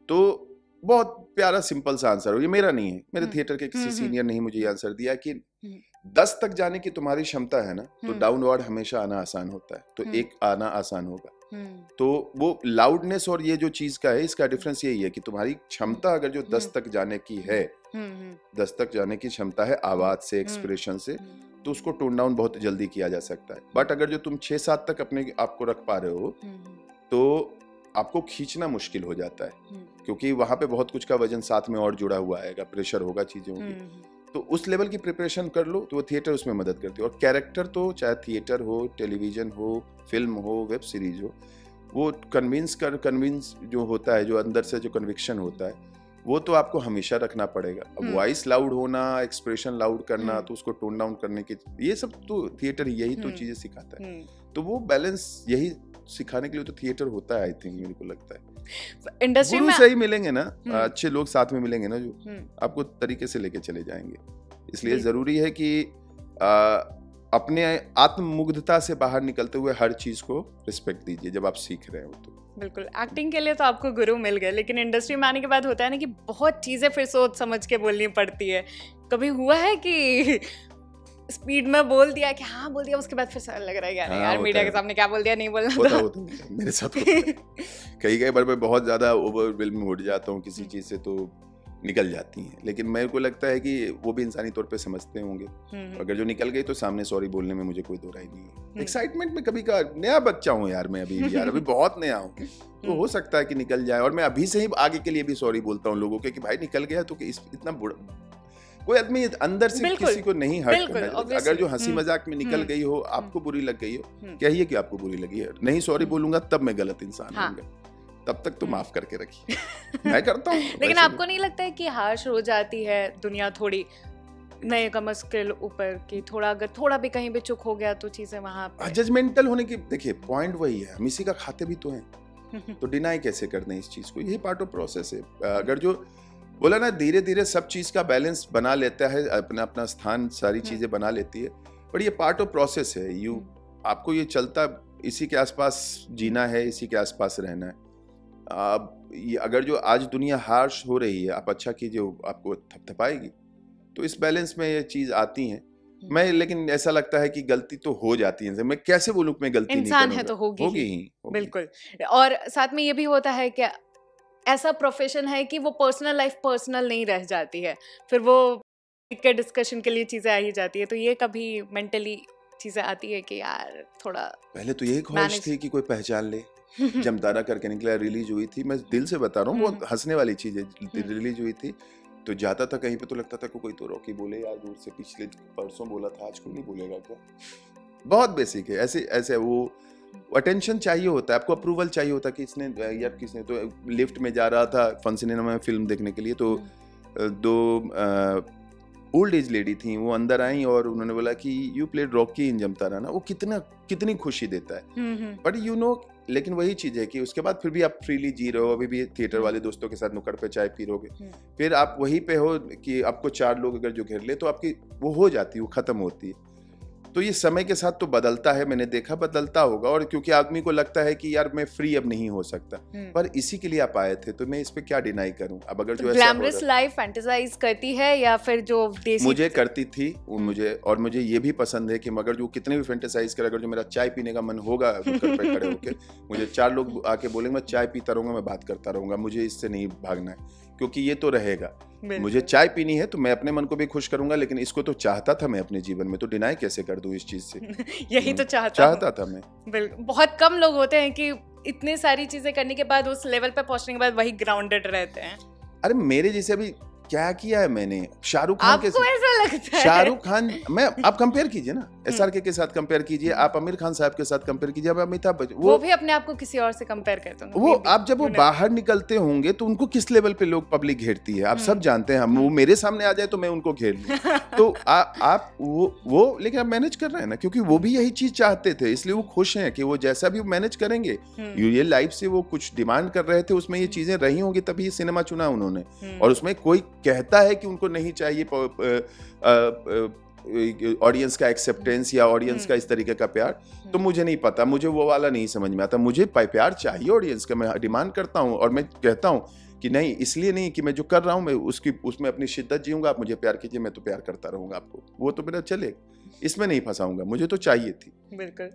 तो बहुत प्यारा सिंपल सा आंसर हो, ये मेरा नहीं है, मेरे थिएटर के किसी सीनियर ने ही मुझे ये आंसर दिया कि 10 तक जाने की तुम्हारी क्षमता है ना, तो डाउनवर्ड हमेशा आना आसान होता है, तो एक आना आसान होगा। तो वो लाउडनेस और ये जो चीज का है, इसका डिफरेंस यही है कि तुम्हारी क्षमता अगर जो 10 तक जाने की है, 10 तक जाने की क्षमता है आवाज से, एक्सप्रेशन से, तो उसको टोन डाउन बहुत जल्दी किया जा सकता है। बट अगर जो तुम 6-7 तक अपने आप को रख पा रहे हो तो आपको खींचना मुश्किल हो जाता है, क्योंकि वहां पे बहुत कुछ का वजन साथ में और जुड़ा हुआ आएगा, प्रेशर होगा, चीजें होंगी। तो उस लेवल की प्रिपरेशन कर लो तो वो थिएटर उसमें मदद करती है। और कैरेक्टर तो चाहे थिएटर हो, टेलीविजन हो, फिल्म हो, वेब सीरीज हो, वो कन्विंस जो होता है, जो अंदर से जो कन्विक्शन होता है, वो तो आपको हमेशा रखना पड़ेगा। अब वॉइस लाउड होना, एक्सप्रेशन लाउड करना, तो उसको टोन डाउन करने की, ये सब तो थिएटर यही तो चीजें सिखाता है। तो वो बैलेंस यही सिखाने के लिए तो थिएटर होता है, आई थिंक, मेरे को लगता है। इंडस्ट्री में सही मिलेंगे ना, अच्छे लोग साथ में मिलेंगे ना, जो आपको तरीके से लेके चले जाएंगे। इसलिए जरूरी है कि अपने आत्ममुग्धता से बाहर निकलते हुए हर चीज को रिस्पेक्ट दीजिए जब आप सीख रहे हो। तो बिल्कुल, एक्टिंग के लिए तो आपको गुरु मिल गए, लेकिन इंडस्ट्री में आने के बाद होता है ना कि बहुत चीजें फिर सोच समझ के बोलनी पड़ती है। कभी हुआ है कि स्पीड में बोल दिया कि हाँ बोल दिया, उसके बाद फिर लग रहा है यार मीडिया के सामने क्या बोल दिया, नहीं बोलना होता मेरे साथ कई बार मैं बहुत ज्यादा ओवरवेल्म हो जाता हूँ किसी चीज से, तो निकल जाती हैं। लेकिन मेरे को लगता है कि वो भी इंसानी तौर पे समझते होंगे, अगर जो निकल गई तो सामने सॉरी बोलने में मुझे कोई दो राय नहीं है। एक्साइटमेंट में कभी का नया बच्चा हूँ यार मैं, अभी बहुत नया हूँ, तो हो सकता है कि निकल जाए। और मैं अभी से ही आगे के लिए भी सॉरी बोलता हूँ लोगों के कि भाई निकल गया तो इतना बुरा, कोई आदमी अंदर से किसी को नहीं हर्ट करना। अगर जो हंसी मजाक में निकल गई हो, आपको बुरी लग गई हो, कहिए कि आपको बुरी लगी है, नहीं सॉरी बोलूंगा तब मैं गलत इंसान होऊंगा, तब तक तो माफ करके रखिए। मैं करता हूँ। लेकिन आपको नहीं लगता है कि हार्श हो जाती है दुनिया थोड़ी नए का मुश्किल ऊपर की, थोड़ा अगर थोड़ा भी कहीं भी चुक हो गया तो चीजें वहां जजमेंटल होने की, देखिए पॉइंट वही है, हम इसी का खाते भी तो हैं, तो डिनाई कैसे कर दें इस चीज को, यही पार्ट ऑफ प्रोसेस है। अगर जो बोला ना धीरे धीरे सब चीज का बैलेंस बना लेता है, अपना अपना स्थान सारी चीजें बना लेती है, पर ये पार्ट ऑफ प्रोसेस है। आपको ये चलता, इसी के आसपास जीना है, इसी के आसपास रहना है। अगर जो आज दुनिया हार्श हो रही है, आप अच्छा कीजिए, आपको थपथपाएगी, तो इस बैलेंस में ये चीज आती है। मैं लेकिन ऐसा लगता है कि गलती तो हो जाती है, मैं कैसे बोलूं मैं गलती नहीं इंसान है तो होगी ही। बिल्कुल। और साथ में ये भी होता है कि ऐसा प्रोफेशन है कि वो पर्सनल लाइफ पर्सनल नहीं रह जाती है, फिर वो के डिस्कशन के लिए चीजें आ ही जाती है, तो ये कभी मेंटली चीजें आती है कि यार थोड़ा। पहले तो यही ख्वाहिश थी कि कोई पहचान ले। जमतारा करके निकला, रिलीज हुई थी, मैं दिल से बता रहा हूँ, वो हंसने वाली चीज है, रिलीज हुई थी, तो जाता था कहीं पे तो लगता था कि कोई तो रॉकी बोले यार दूर से, पिछले परसों बोला था, आज कोई नहीं बोलेगा क्या। बहुत बेसिक है, ऐसे वो अटेंशन चाहिए होता है, आपको अप्रूवल चाहिए होता है कि इसने यार किसने, तो लिफ्ट में जा रहा था फन सिनेमा में फिल्म देखने के लिए, तो दो ओल्ड एज लेडी थी, वो अंदर आई और उन्होंने बोला कि यू प्लेड रॉकी इन जमतारा ना, वो कितनी खुशी देता है। बट यू नो, लेकिन वही चीज है कि उसके बाद फिर भी आप फ्रीली जी रहे हो, अभी भी थिएटर वाले दोस्तों के साथ नुक्कड़ पे चाय पी रहोगे, फिर आप वहीं पे हो कि आपको 4 लोग अगर जो घेर ले तो आपकी वो हो जाती है, वो खत्म होती है। तो ये समय के साथ तो बदलता है, मैंने देखा बदलता होगा, और क्योंकि आदमी को लगता है कि यार मैं फ्री अब नहीं हो सकता, पर इसी के लिए आप आए थे, तो मैं इस पे क्या डिनाई करूं। अब अगर जो ग्लैमरस लाइफ फैंटेसाइज करती है या फिर जो देसी, मुझे करती थी और मुझे ये भी पसंद है कि मगर जो कितने भी फैंटेसाइज करे, अगर जो मेरा चाय पीने का मन होगा नुक्कड़ पे खड़े होके, मुझे 4 लोग आके बोलेंगे मैं चाय पीता रहूंगा, मैं बात करता रहूंगा, मुझे इससे नहीं भागना है, क्योंकि ये तो रहेगा। मुझे चाय पीनी है तो मैं अपने मन को भी खुश करूंगा, लेकिन इसको तो चाहता था मैं अपने जीवन में, तो डिनाई कैसे कर दूं इस चीज से। यही तो चाहता था मैं। बिल्कुल, बहुत कम लोग होते हैं कि इतनी सारी चीजें करने के बाद, उस लेवल पे पहुंचने के बाद वही ग्राउंडेड रहते हैं। अरे मेरे जैसे अभी क्या किया है मैंने? शाहरुख खान के आपको ऐसा लगता है? शाहरुख खान, मैं आप कंपेयर कीजिए ना, SRK के साथ कंपेयर कीजिए, आप आमिर खान साहब के साथ कंपेयर कीजिए, अब अमिताभ बच्चन, वो भी अपने आप को किसी और से कंपेयर करते होंगे। वो आप जब वो बाहर निकलते होंगे तो उनको किस लेवल पे लोग पब्लिक घेरती है, आप सब जानते हैं। हम वो मेरे सामने आ जाए तो मैं उनको घेर लूं। तो आप वो लेकिन आप मैनेज कर रहे हैं ना, क्योंकि वो भी यही चीज चाहते थे, इसलिए वो खुश हैं कि वो जैसा भी मैनेज करेंगे। ये लाइफ से वो कुछ डिमांड कर रहे थे, उसमें ये चीजें रही होंगी, तभी ये सिनेमा चुना उन्होंने। और उसमें कोई कहता है कि उनको नहीं चाहिए ऑडियंस का एक्सेप्टेंस या ऑडियंस का इस तरीके का प्यार, तो मुझे नहीं पता, मुझे वो वाला नहीं समझ में आता। मुझे प्यार चाहिए ऑडियंस का, मैं डिमांड करता हूँ और मैं कहता हूँ कि नहीं, इसलिए नहीं कि मैं जो कर रहा हूँ मैं उसमें अपनी शिद्दत जीऊंगा, आप मुझे प्यार कीजिए, मैं तो प्यार करता रहूंगा आपको, वो तो मेरा चले, इसमें नहीं फंसाऊंगा, मुझे तो चाहिए थी। बिल्कुल।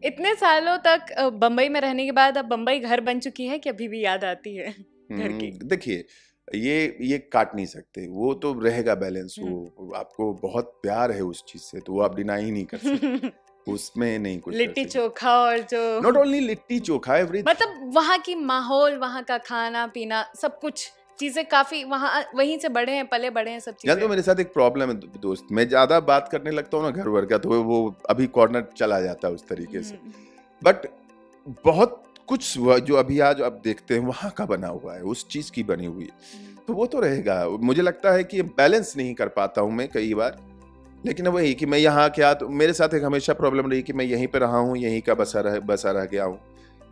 इतने सालों तक बम्बई में रहने के बाद अब बम्बई घर बन चुकी है कि अभी भी याद आती है घर की? देखिए, ये काट नहीं सकते, वो तो रहेगा बैलेंस। वो आपको बहुत प्यार है उस चीज से, तो वो आप डिनाई नहीं कर सकते। उसमें नहीं कुछ लिट्टी चोखा और जो not only litti chokha, everything, मतलब वहाँ की माहौल, वहाँ का खाना पीना, सब कुछ चीजें काफी वहाँ, वहीं से बड़े हैं, पले बड़े हैं, सब चीजें। तो मेरे साथ एक प्रॉब्लम है दोस्त, मैं ज्यादा बात करने लगता हूँ ना घर वर का, तो वो अभी कॉर्नर चला जाता है उस तरीके से। बट बहुत कुछ जो अभी आज आप देखते हैं वहां का बना हुआ है, उस चीज की बनी हुई है, तो वो तो रहेगा। मुझे लगता है कि बैलेंस नहीं कर पाता हूं मैं कई बार, लेकिन वही कि मैं यहाँ क्या, तो मेरे साथ एक हमेशा प्रॉब्लम रही कि मैं यहीं पे रहा हूँ, यहीं का बसा रह गया हूँ,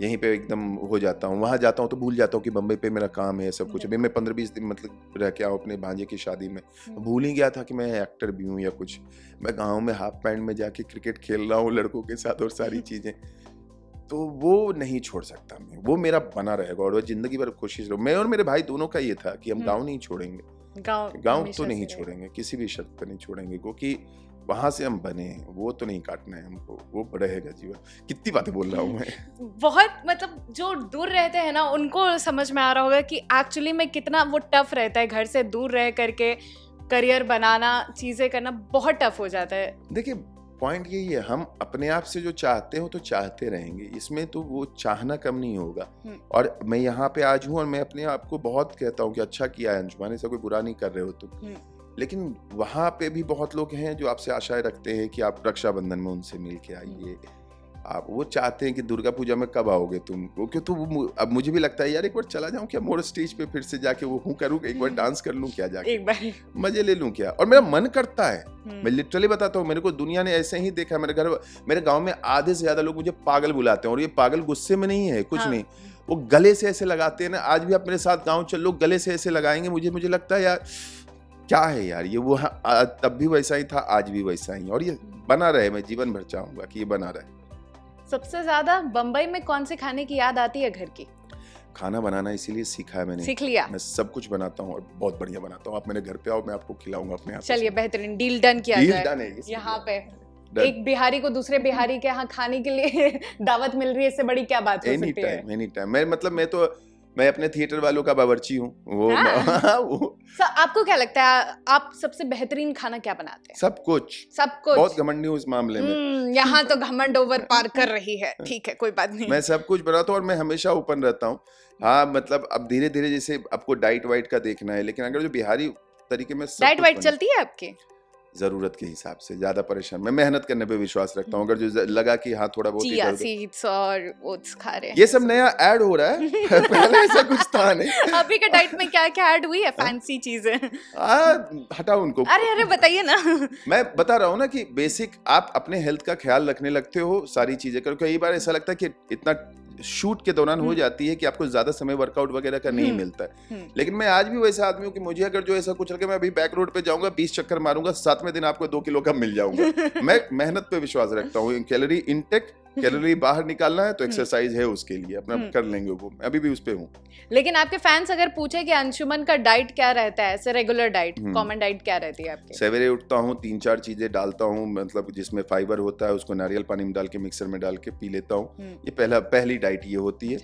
यहीं पे एकदम हो जाता हूँ। वहाँ जाता हूँ तो भूल जाता हूँ कि बम्बई पे मेरा काम है, सब कुछ। अभी मैं 15-20 दिन मतलब रह के आऊँ अपने भांजे की शादी में, भूल ही गया था कि मैं एक्टर भी हूँ या कुछ। मैं गाँव में हाफ पैंट में जाके क्रिकेट खेल रहा हूँ लड़कों के साथ और सारी चीजें, तो वो नहीं छोड़ सकता मैं, वो मेरा बना रहेगा और वो जिंदगी भर कोशिश रहो। मैं और मेरे भाई दोनों का ये था कि हम गाँव नहीं छोड़ेंगे, गाँव तो नहीं छोड़ेंगे, किसी भी शर्त पर नहीं छोड़ेंगे, क्योंकि वहां से हम बने हैं, वो तो नहीं काटना है हमको, वो रहेगा जीवन। कितनी बातें बोल रहा हूँ मैं। बहुत मतलब जो दूर रहते हैं ना, उनको समझ में आ रहा होगा कि एक्चुअली में कितना वो टफ रहता है, घर से दूर रह करके करियर बनाना, चीजें करना बहुत टफ हो जाता है। देखिए, पॉइंट यही है, हम अपने आप से जो चाहते हो तो चाहते रहेंगे, इसमें तो वो चाहना कम नहीं होगा। और मैं यहाँ पे आज हूँ और मैं अपने आप को बहुत कहता हूँ कि अच्छा किया है अंशुमान, ऐसा कोई बुरा नहीं कर रहे हो तुम। लेकिन वहां पे भी बहुत लोग हैं जो आपसे आशाएं रखते हैं कि आप रक्षाबंधन में उनसे मिल के आइए, आप वो चाहते हैं कि दुर्गा पूजा में कब आओगे तुम, क्योंकि तो अब मुझे भी लगता है यार एक बार चला जाऊं क्या मोड़ स्टेज पे, फिर से जाके वो हूँ करूँ, एक बार डांस कर लूं क्या, जाके एक बार मजे ले लूं क्या। और मेरा मन करता है, मैं लिटरली बताता हूँ, मेरे को दुनिया ने ऐसे ही देखा है। मेरे गाँव में आधे से ज्यादा लोग मुझे पागल बुलाते हैं, और ये पागल गुस्से में नहीं है, कुछ नहीं, वो गले से ऐसे लगाते हैं ना। आज भी आप मेरे साथ गाँव चल लो, गले से ऐसे लगाएंगे, मुझे लगता है यार क्या है यार ये, वो तब भी वैसा ही था, आज भी वैसा ही, और ये बना रहे। मैं जीवन भर चाहूंगा कि ये बना रहे। सबसे ज्यादा बम्बई में कौन से खाने की याद आती है घर की? खाना बनाना इसीलिए सीखा है मैंने, सीख लिया। मैं सब कुछ बनाता हूँ और बहुत बढ़िया बनाता हूँ। आप मेरे घर पे आओ, मैं आपको खिलाऊंगा अपने हाथ से। चलिए बेहतरीन, डील डन किया जाए। यहाँ पे एक बिहारी को दूसरे बिहारी के यहाँ खाने के लिए दावत मिल रही है, इससे बड़ी क्या बात हो सकती है? Any time. मैं अपने थिएटर वालों का बावर्ची हूँ। आपको क्या लगता है, आप सबसे बेहतरीन खाना क्या बनाते हैं? सब कुछ। बहुत घमंडी हूँ इस मामले में। यहाँ तो घमंड ओवर पार कर रही है, ठीक है कोई बात नहीं। मैं सब कुछ बनाता हूँ और मैं हमेशा ओपन रहता हूँ। हाँ मतलब अब धीरे धीरे जैसे आपको डाइट वाइट का देखना है, लेकिन अगर जो बिहारी तरीके में डाइट वाइट चलती है आपकी? जरूरत के हिसाब से, ज्यादा परेशान, मैं मेहनत करने पे विश्वास रखता हूँ। अगर जो लगा कि हाँ थोड़ा बहुत चिया सीड्स और ओट्स खा रहे हैं, ये सब नया ऐड हो रहा है। पहले ऐसा कुछ था नहीं। अभी का डाइट में क्या क्या ऐड हुई है? फैंसी चीजें हटाओ उनको। अरे बताइए ना। मैं बता रहा हूँ ना कि बेसिक आप अपने हेल्थ का ख्याल रखने लगते हो, सारी चीजें करो। कई बार ऐसा लगता है कि इतना शूट के दौरान हो जाती है कि आपको ज्यादा समय वर्कआउट वगैरह का नहीं मिलता है। लेकिन मैं आज भी वैसा आदमी हूँ कि मुझे अगर जो ऐसा कुछ लगे, मैं अभी बैक रोड पे जाऊंगा, 20 चक्कर मारूंगा, 7वें दिन आपको 2 किलो का मिल जाऊंगा। मैं मेहनत पे विश्वास रखता हूँ। कैलोरी इनटेक, कैलोरी बाहर निकालना है तो एक्सरसाइज है उसके लिए, अपना कर लेंगे वो। अभी भी उस पे हूँ। लेकिन आपके फैंस अगर पूछे कि अंशुमन का डाइट क्या रहता है, ऐसे रेगुलर डाइट, कॉमन डाइट क्या रहती है आपकी? सवेरे उठता हूँ, 3-4 चीजें डालता हूँ, मतलब जिसमें फाइबर होता है उसको नारियल पानी में डाल के मिक्सर में डाल के पी लेता हूँ। ये पहली डाइट ये होती है।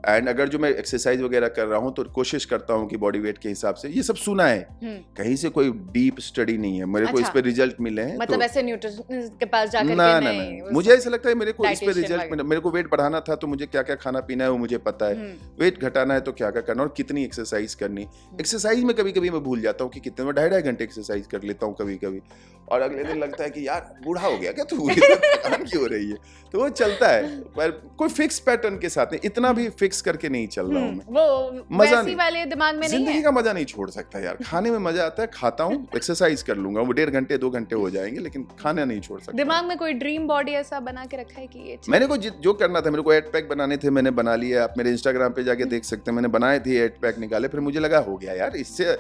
एंड अगर जो मैं एक्सरसाइज वगैरह कर रहा हूँ तो कोशिश करता हूँ कि बॉडी वेट के हिसाब से, ये सब सुना है, कहीं से कोई डीप स्टडी नहीं है, मेरे को इस पे रिजल्ट मिले हैं। मतलब ऐसे न्यूट्रिशनिस्ट के पास जाकर ना ना ना, मुझे ऐसा लगता है मेरे को इस पे रिजल्ट मिला। मेरे को वेट बढ़ाना था तो मुझे क्या क्या खाना पीना है वो मुझे पता है, वेट घटाना है तो क्या क्या करना और कितनी एक्सरसाइज करनी। एक्सरसाइज में कभी कभी मैं भूल जाता हूँ कि कितने, मैं 2.5 घंटे एक्सरसाइज कर लेता हूँ कभी कभी, और अगले दिन लगता है कि यार बूढ़ा हो गया क्या तू, थकान क्यों हो रही है। तो वो चलता है, पर कोई फिक्स पैटर्न के साथ नहीं, इतना भी फिक्स करके नहीं चल रहा हूँ मैं। वो मजा वैसी वाले दिमाग में नहीं है। जिंदगी का मजा नहीं छोड़ सकता यार, खाने में मजा आता है, खाता हूँ, एक्सरसाइज कर लूंगा, वो 1.5 घंटे 2 घंटे हो जाएंगे, लेकिन खाना नहीं छोड़ सकता। दिमाग में कोई ड्रीम बॉडी ऐसा बना के रखा है कि ये मैंने को जो करना था, मेरे को 8 पैक बनाने थे, मैंने बना लिया। आप मेरे इंस्टाग्राम पे जाके देख सकते हैं, मैंने बनाए थे 8 पैक निकाले, फिर मुझे लगा हो गया यार इससे।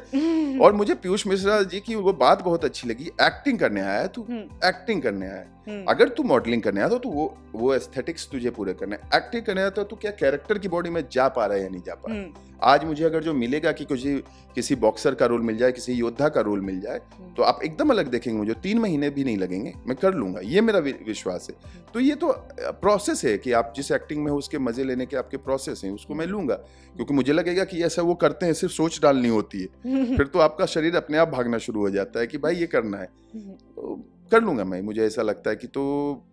और मुझे पीयूष मिश्रा जी की वो बात बहुत अच्छी लगी, एक्टिंग करने आया है तू, एक्टिंग करने आया है। अगर तू मॉडलिंग करने आया तो वो एस्थेटिक्स तुझे पूरे करने, एक्टिंग करने आया तो तू क्या कैरेक्टर की बॉडी में जा पा रहा है या नहीं जा पा रहा है। आज मुझे अगर जो मिलेगा कि किसी बॉक्सर का रोल मिल जाए, किसी योद्धा का रोल मिल जाए, तो आप एकदम अलग देखेंगे मुझे, 3 महीने भी नहीं लगेंगे, मैं कर लूंगा, ये मेरा विश्वास है। तो ये तो प्रोसेस है कि आप जिस एक्टिंग में हो उसके मजे लेने के आपके प्रोसेस हैं, उसको मैं लूंगा, क्योंकि मुझे लगेगा कि ऐसा वो करते हैं, सिर्फ सोच डालनी होती है, फिर तो आपका शरीर अपने आप भागना शुरू हो जाता है कि भाई ये करना है, तो कर लूंगा मैं। मुझे ऐसा लगता है कि तो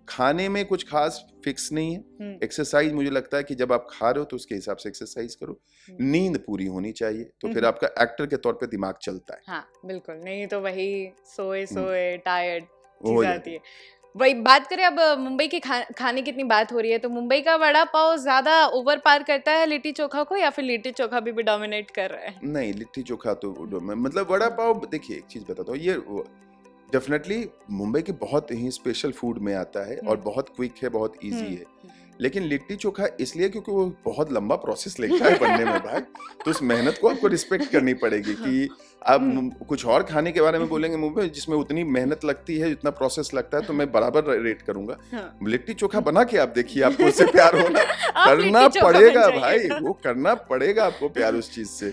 खाने में कुछ खास फिक्स नहीं है। एक्सरसाइज मुझे लगता है कि जब आप खा रहे हो तो उसके हिसाब से एक्सरसाइज करो, नींद पूरी होनी चाहिए, तो फिर आपका एक्टर के तौर पे दिमाग चलता है। हाँ बिल्कुल, नहीं तो वही सोए टायर्ड चीज आती है। वही बात करें अब मुंबई के खाने की इतनी बात हो रही है, तो मुंबई का वड़ा पाव ज्यादा ओवर पार करता है लिट्टी चोखा को, या फिर लिट्टी चोखा भी डोमिनेट कर रहा है? नहीं, लिट्टी चोखा तो मतलब वड़ा पाव, देखिए एक चीज बताता हूँ, ये डेफिनेटली मुंबई के बहुत ही स्पेशल फूड में आता है और बहुत क्विक है, बहुत इजी है। लेकिन लिट्टी चोखा इसलिए क्योंकि वो बहुत लंबा प्रोसेस लगता है बनने में भाई, तो उस मेहनत को आपको रिस्पेक्ट करनी पड़ेगी। कि आप कुछ और खाने के बारे में बोलेंगे मुंबई जिसमें उतनी मेहनत लगती है, इतना प्रोसेस लगता है, तो मैं बराबर रेट करूंगा। लिट्टी चोखा बना के आप देखिए, आपको उससे प्यार होना करना पड़ेगा भाई, वो करना पड़ेगा आपको प्यार उस चीज से।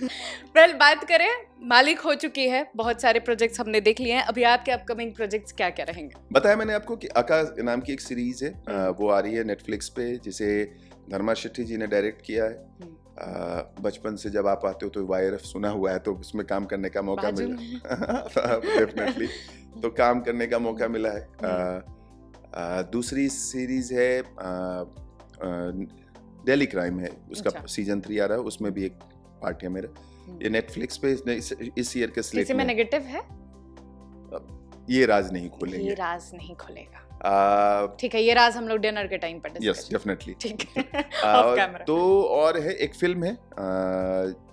वेल, बात करें, मालिक हो चुकी है, बहुत सारे प्रोजेक्ट्स हमने देख लिए हैं, अभी आपके अपकमिंग प्रोजेक्ट्स क्या क्या रहेंगे? बताया मैंने आपको कि अका नाम की एक सीरीज है, वो आ रही है नेटफ्लिक्स पे, जिसे धर्मा शेट्टी जी ने डायरेक्ट किया है। बचपन से जब आप आते हो तो YRF सुना हुआ है, तो उसमें काम करने का मौका मिला डेफिनेटली, तो काम करने का मौका मिला है। दूसरी सीरीज है डेली क्राइम है, उसका सीजन 3 आ रहा है, उसमें भी एक पार्ट है मेरा। ये नेटफ्लिक्स पे इस ईयर के स्लेट में नेगेटिव है, ये राज नहीं खोलेंगे, ये राज नहीं खोलेगा। ठीक है, ये राज हम लोग डिनर के टाइम पर डिस्कस। यस डेफिनेटली, ठीक है। Of camera. तो और है एक फिल्म है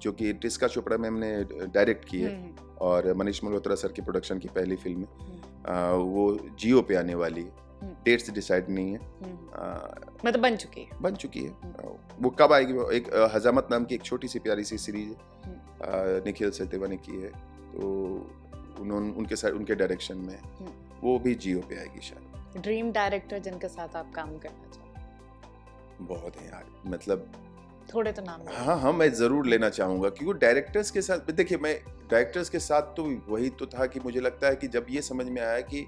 जो कि टिस्का चोपड़ा मैम ने डायरेक्ट की है और मनीष मल्होत्रा सर की प्रोडक्शन की पहली फिल्म है। वो जियो पे आने वाली है, डेट्स डिसाइड नहीं है, मतलब बन चुकी है। वो कब आएगी? एक हजामत नाम की एक छोटी सी प्यारी सी सीरीज है, निखिल सचदेवा ने की है, तो उनके डायरेक्शन में, वो भी जियो पे आएगी शायद। ड्रीम डायरेक्टर जिनके साथ आप काम करना चाहते? बहुत है यार, मतलब थोड़े तो नाम। हाँ, मैं जरूर लेना चाहूंगा, क्योंकि डायरेक्टर्स के साथ, देखिए मैं डायरेक्टर्स के साथ तो वही तो था कि मुझे लगता है कि जब ये समझ में आया कि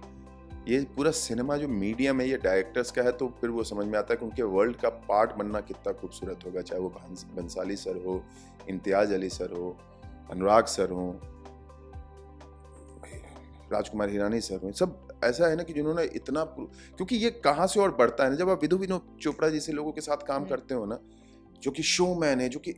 ये पूरा सिनेमा जो मीडियम है ये डायरेक्टर्स का है, तो फिर वो समझ में आता है कि उनके वर्ल्ड का पार्ट बनना कितना खूबसूरत होगा, चाहे वो बंसाली सर हो, इम्तियाज अली सर हो, अनुराग सर हो, राजकुमार हिरानी सर हो, सब ऐसा है ना कि जिन्होंने इतना, क्योंकि ये कहाँ से और बढ़ता है ना, जब आप विधु विनोद चोपड़ा जैसे लोगों के साथ काम करते हो ना, जो कि शोमैन है, जो कि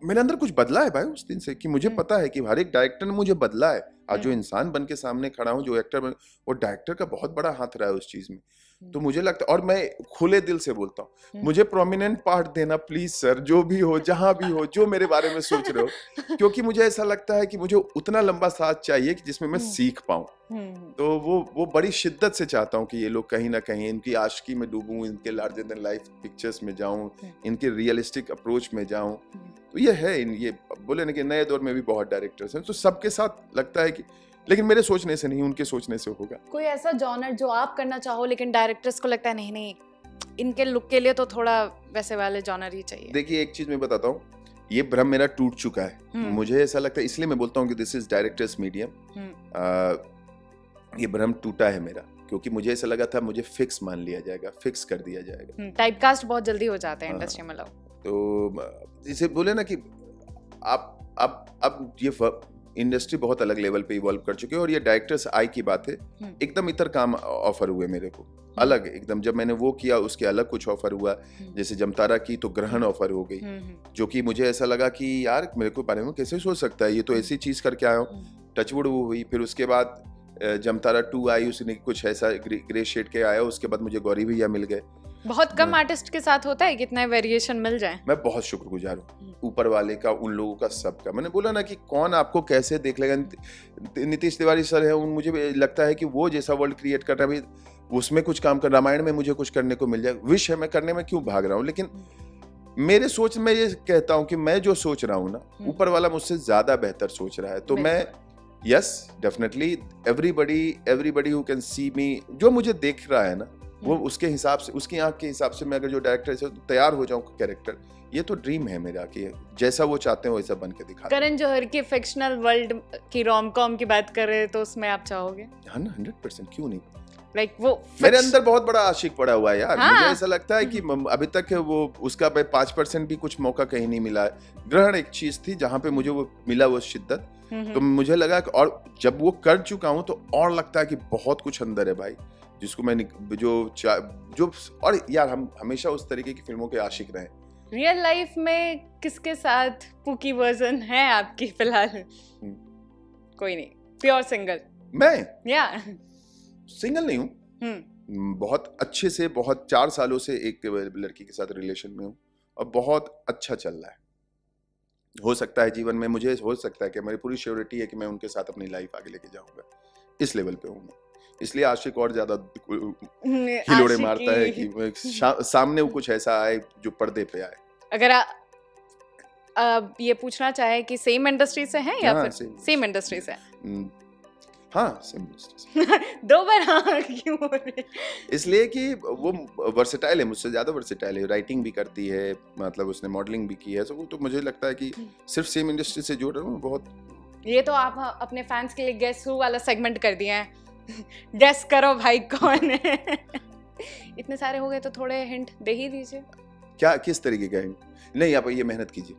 मेरे अंदर कुछ बदला है भाई उस दिन से, कि मुझे पता है कि हर एक डायरेक्टर ने मुझे बदला है। आज जो इंसान बन के सामने खड़ा हूँ, जो एक्टर बन, वो डायरेक्टर का बहुत बड़ा हाथ रहा है उस चीज में। तो मुझे लगता है, और मैं खुले दिल से बोलता हूँ, मुझे प्रोमिनेंट पार्ट देना प्लीज सर, जो भी हो, जहां भी हो, जो मेरे बारे में सोच रहे हो, क्योंकि मुझे ऐसा लगता है कि मुझे उतना लंबा साथ चाहिए कि जिसमें मैं सीख पाऊँ। तो वो बड़ी शिद्दत से चाहता हूँ कि ये लोग कहीं ना कहीं इनकी आशिकी में डूबूं, इनके लार्जर देन लाइफ पिक्चर्स में जाऊं, इनके रियलिस्टिक अप्रोच में जाऊं। तो ये है, ये बोले ना कि नए दौर में भी बहुत डायरेक्टर्स हैं, तो सबके साथ लगता है कि, लेकिन मेरे सोचने से नहीं, उनके सोचने से होगा। कोई ऐसा जॉनर जो आप करना चाहो लेकिन डायरेक्टर्स को लगता है नहीं, इनके लुक के लिए तो थोड़ा वैसे वाले जॉनर ही चाहिए? देखिए एक चीज मैं बताता हूँ, ये भ्रम मेरा टूट चुका है। मुझे ऐसा लगता है, इसलिए मैं बोलता हूँ कि दिस इज डायरेक्टर्स मीडियम। ये भ्रम टूटा है मेरा, क्योंकि मुझे ऐसा लगा था मुझे फिक्स मान लिया जाएगा, फिक्स कर दिया जाएगा। टाइपकास्ट बहुत जल्दी हो जाते हैं इंडस्ट्री में लोग। तो जैसे बोले ना कि अब ये इंडस्ट्री बहुत अलग लेवल पे इवॉल्व कर चुकी है, और ये डायरेक्टर्स आई की बात है, एकदम इतर काम ऑफर हुए मेरे को, अलग एकदम। जब मैंने वो किया उसके अलग कुछ ऑफर हुआ, जैसे जमतारा की तो ग्रहण ऑफर हो गई, जो कि मुझे ऐसा लगा कि यार मेरे को बारे में कैसे सोच सकता है, ये तो ऐसी चीज करके आया हूँ। टचवुड वो हुई, फिर उसके बाद जमतारा 2 आई, उसने कुछ ऐसा ग्रे शेड के आया, उसके बाद मुझे गौरी भैया मिल गए। बहुत कम आर्टिस्ट के साथ होता है कितना वेरिएशन मिल जाए। मैं बहुत शुक्रगुजार हूँ ऊपर वाले का, उन लोगों का, सबका। मैंने बोला ना कि कौन आपको कैसे देख लेगा। नीतीश तिवारी सर है, मुझे लगता है कि वो जैसा वर्ल्ड क्रिएट कर रहा है, उसमें कुछ काम कर, रामायण में मुझे कुछ करने को मिल जाए, विश है, मैं करने में क्यों भाग रहा हूँ। लेकिन मेरे सोच में ये कहता हूँ कि मैं जो सोच रहा हूँ ना, ऊपर वाला मुझसे ज्यादा बेहतर सोच रहा है। तो मैं yes definitely everybody who can see me, जो मुझे देख रहा है ना, वो उसके हिसाब से, उसकी आंख के हिसाब से मैं अगर जो डायरेक्टर से तैयार हो जाऊं कैरेक्टर, ये तो ड्रीम है मेरा कि जैसा वो चाहते हैं वैसा बन के दिखा। करण जौहर की फिक्शनल वर्ल्ड की रोम-कॉम की बात कर रहे तो उसमें आप चाहोगे? 100% क्यों नहीं। Like वो मेरे अंदर बहुत बड़ा आशिक पड़ा हुआ है यार। हाँ? मुझे ऐसा लगता है कि अभी तक वो उसका 5% भी कुछ मौका कहीं नहीं मिला है। ग्रहण एक चीज थी जहां पे मुझे वो मिला, वो शिद्दत, तो मुझे लगा कि, और जब वो कर चुका हूं तो और लगता है कि बहुत कुछ अंदर है भाई, जिसको मैं जो और यार हम हमेशा उस तरीके की फिल्मों के आशिक रहे। रियल लाइफ में किसके साथ पूकी वर्जन है आपकी फिलहाल? कोई नहीं, प्योर सिंगल। मैं या सिंगल नहीं हूँ, बहुत अच्छे से, बहुत 4 सालों से एक लड़की के साथ रिलेशन में हूँ, और बहुत अच्छा चल रहा है। हो सकता है जीवन में, मुझे हो सकता है कि मेरी पूरी श्योरिटी है कि मैं उनके साथ अपनी लाइफ आगे लेके जाऊंगा। इस लेवल पे हूँ मैं, इसलिए आशिक और ज्यादा हिलोड़े मारता है कि सामने वो कुछ ऐसा आए जो पर्दे पे आए। अगर आप ये पूछना चाहे कि सेम इंडस्ट्री से हैं या फिर सेम इंडस्ट्री से? हाँ, सेम इंडस्ट्री। 2 बार हाँ क्यों हो रही है? इसलिए कि वो वर्सेटाइल है, मुझसे ज्यादा वर्सेटाइल है, राइटिंग भी करती है, मतलब उसने मॉडलिंग भी की है, तो मुझे लगता है कि सिर्फ सेम इंडस्ट्री से जोड़ रहा हूँ बहुत। ये तो आप अपने फैंस के लिए गेस हू वाला सेगमेंट कर दिया है। गेस करो भाई कौन है। इतने सारे हो गए तो थोड़े हिंट दे ही दीजिए। क्या, किस तरीके का हिंट? नहीं, आप ये मेहनत कीजिए।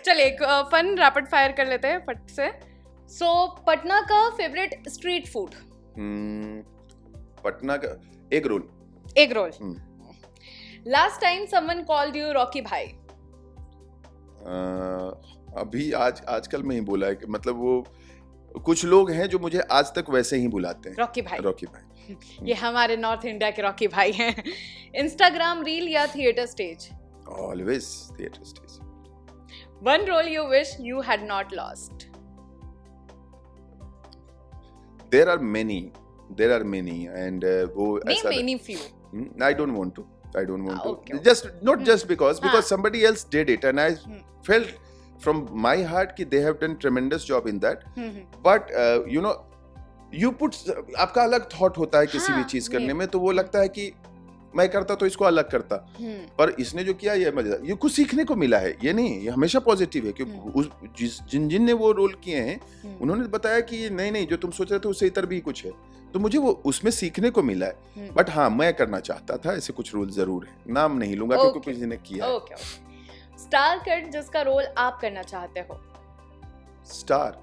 चलिए एक फन रैपिड फायर कर लेते हैं फट से। सो पटना का फेवरेट स्ट्रीट फूड? पटना का egg roll. Egg roll. Last time someone called you Rocky भाई? अभी आजकल में ही बोला है कि, मतलब वो कुछ लोग हैं जो मुझे आज तक वैसे ही बुलाते हैं, रॉकी भाई। रॉकी भाई। ये हमारे नॉर्थ इंडिया के रॉकी भाई हैं। इंस्टाग्राम रील या theatre stage? Always theatre stage. One role you wish you had not lost? There are many, and वो ऐसा many few. I don't want to. Okay. Just because somebody else did it, and I felt from my heart कि they have done tremendous job in that. But you put, आपका अलग thought होता है किसी भी चीज करने में, तो वो लगता है कि मैं करता तो इसको अलग करता, पर इसने जो किया ये मजेदार, ये कुछ सीखने को मिला है। ये नहीं, ये हमेशा पॉजिटिव है, क्योंकि जिन ने वो रोल किए हैं उन्होंने बताया कि ये नहीं जो तुम सोच रहे थे उससे इतर भी कुछ है, तो मुझे वो उसमें सीखने को मिला है। बट हाँ, मैं करना चाहता था, ऐसे कुछ रोल जरूर है, नाम नहीं लूंगा क्योंकि किसी ने किया है। स्टार किड जिसका रोल आप करना चाहते हो? स्टार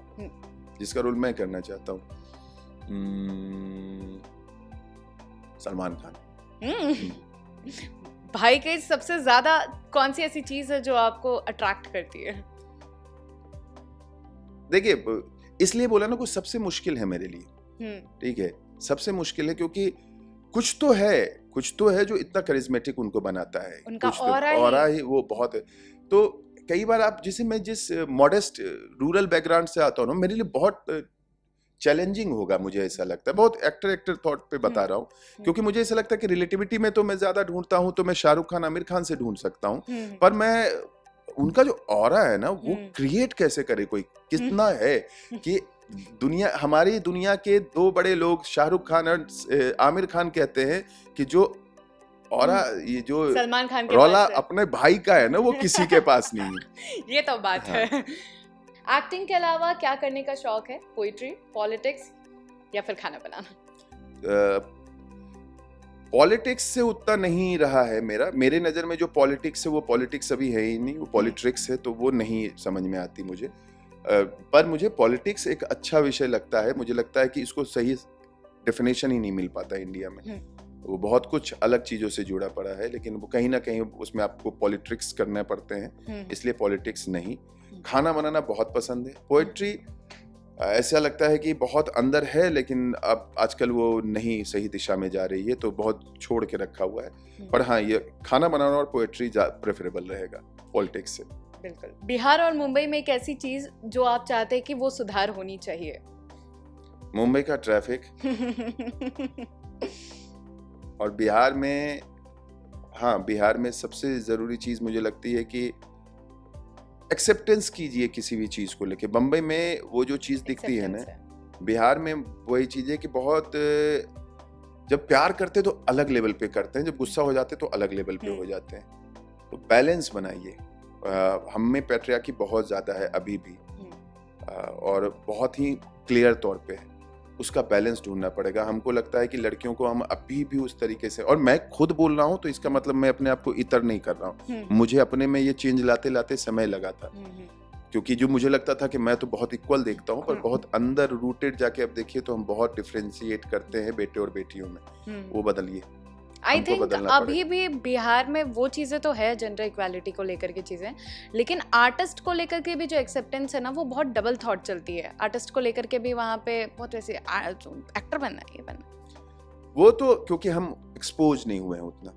जिसका रोल मैं करना चाहता हूँ, सलमान खान। भाई के सबसे ज्यादा कौन सी ऐसी चीज है जो आपको अट्रैक्ट करती है? देखिए, इसलिए बोला ना, कुछ सबसे मुश्किल है मेरे लिए, ठीक है, सबसे मुश्किल है क्योंकि कुछ तो है जो इतना करिश्मेटिक उनको बनाता है, उनका ऑरा ही वो बहुत है। तो कई बार आप, जैसे मैं जिस मॉडेस्ट रूरल बैकग्राउंड से आता हूँ ना, मेरे लिए बहुत चैलेंजिंग होगा, मुझे ऐसा लगता है। बहुत एक्टर थॉट पे बता रहा हूँ, क्योंकि मुझे ऐसा लगता है कि रिलेटिविटी में तो मैं ज्यादा ढूंढता हूँ, तो मैं शाहरुख खान, आमिर खान से ढूंढ सकता हूँ, पर मैं उनका जो ऑरा है ना, वो क्रिएट कैसे करे कोई, कितना है कि हमारी दुनिया के 2 बड़े लोग शाहरुख खान और आमिर खान कहते हैं कि जो ऑरा, ये जो सलमान खान के रौला अपने भाई का है ना, वो किसी के पास नहीं है। ये तो बात है। एक्टिंग के अलावा क्या करने का शौक है? पोइट्री, पॉलिटिक्स या फिर खाना बनाना? पॉलिटिक्स से उतना नहीं रहा है मेरे नज़र में जो पॉलिटिक्स है वो पॉलिटिक्स अभी है ही नहीं, वो पॉलिट्रिक्स है, तो वो नहीं समझ में आती मुझे। पर मुझे पॉलिटिक्स एक अच्छा विषय लगता है। मुझे लगता है कि इसको सही डेफिनेशन ही नहीं मिल पाता इंडिया में। वो बहुत कुछ अलग चीज़ों से जुड़ा पड़ा है, लेकिन वो कहीं ना कहीं उसमें आपको पॉलिटिक्स करने पड़ते हैं, इसलिए पॉलिटिक्स नहीं। खाना बनाना बहुत पसंद है। पोएट्री ऐसा लगता है कि बहुत अंदर है, लेकिन अब आजकल वो नहीं सही दिशा में जा रही है, तो बहुत छोड़ के रखा हुआ है। पर हाँ, ये खाना बनाना और पोएट्री प्रेफरेबल रहेगा पॉलिटिक्स से। बिल्कुल। बिहार और मुंबई में एक ऐसी चीज जो आप चाहते हैं कि वो सुधार होनी चाहिए? मुंबई का ट्रैफिक और बिहार में, हाँ, बिहार में सबसे जरूरी चीज मुझे लगती है कि एक्सेप्टेंस कीजिए किसी भी चीज को लेके। बम्बई में वो जो चीज दिखती है ना, बिहार में वही चीज है कि बहुत जब प्यार करते तो अलग लेवल पे करते हैं, जब गुस्सा हो जाते तो अलग लेवल पे हो जाते हैं। तो बैलेंस बनाइए। हम में पैट्रियार्की बहुत ज्यादा है अभी भी, और बहुत ही क्लियर तौर पे है। उसका बैलेंस ढूंढना पड़ेगा। हमको लगता है कि लड़कियों को हम अभी भी उस तरीके से, और मैं खुद बोल रहा हूँ तो इसका मतलब मैं अपने आप को इतर नहीं कर रहा हूँ। मुझे अपने में ये चेंज लाते लाते समय लगा था, क्योंकि जो मुझे लगता था कि मैं तो बहुत इक्वल देखता हूँ, पर बहुत अंदर रूटेड जाके अब देखिए तो हम बहुत डिफरेंशिएट करते हैं बेटे और बेटियों में। वो बदलिए। आई थिंक अभी भी बिहार में वो चीज़ें तो है, जेंडर इक्वालिटी को लेकर के चीज़ें, लेकिन आर्टिस्ट को लेकर के भी जो एक्सेप्टेंस है ना, वो बहुत डबल थॉट चलती है। आर्टिस्ट को लेकर के भी वहाँ पे बहुत वैसे एक्टर बनना है, ये बनना, वो तो क्योंकि हम एक्सपोज नहीं हुए हैं उतना।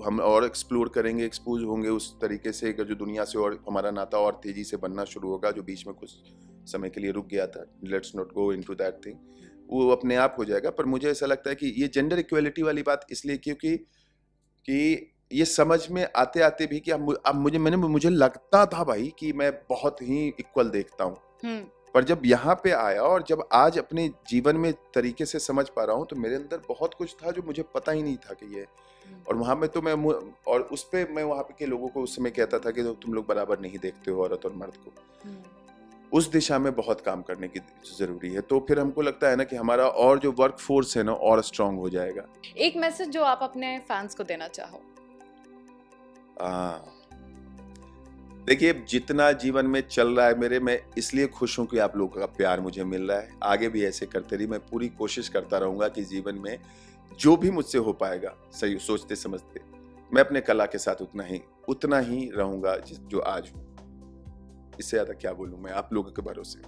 हम और एक्सप्लोर करेंगे, एक्सपोज होंगे उस तरीके से जो दुनिया से, और हमारा नाता और तेजी से बनना शुरू होगा, जो बीच में कुछ समय के लिए रुक गया था। Let's not go into that thing. वो अपने आप हो जाएगा। पर मुझे ऐसा लगता है कि ये जेंडर इक्वलिटी वाली बात इसलिए क्योंकि ये समझ में आते आते भी कि अब मुझे लगता था भाई कि मैं बहुत ही इक्वल देखता हूँ, पर जब यहाँ पे आया और जब आज अपने जीवन में तरीके से समझ पा रहा हूँ, तो मेरे अंदर बहुत कुछ था जो मुझे पता ही नहीं था कि ये। और वहाँ में तो और उस पे मैं वहाँ पे के लोगों को उस समय कहता था कि तुम लोग बराबर नहीं देखते हो औरत और मर्द को। उस दिशा में बहुत काम करने की जरूरी है। तो फिर हमको लगता है ना कि हमारा और जो वर्क फोर्स है ना, और स्ट्रांग हो जाएगा। एक मैसेज जो आप अपने फैंस को देना चाहो? देखिए, जितना जीवन में चल रहा है मैं इसलिए खुश हूं कि आप लोगों का प्यार मुझे मिल रहा है। आगे भी ऐसे करते रहिए। मैं पूरी कोशिश करता रहूंगा कि जीवन में जो भी मुझसे हो पाएगा, सही सोचते समझते, मैं अपने कला के साथ उतना ही रहूंगा जो आज हूं। इससे ज्यादा क्या बोलूं मैं, आप लोगों के भरोसे।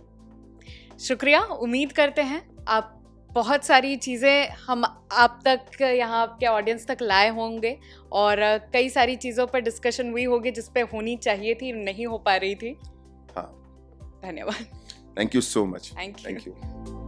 शुक्रिया। उम्मीद करते हैं आप बहुत सारी चीज़ें हम आप तक, यहाँ आपके ऑडियंस तक लाए होंगे, और कई सारी चीज़ों पर डिस्कशन हुई होगी जिस पे होनी चाहिए थी, नहीं हो पा रही थी। हाँ, धन्यवाद। Thank you so much. Thank you.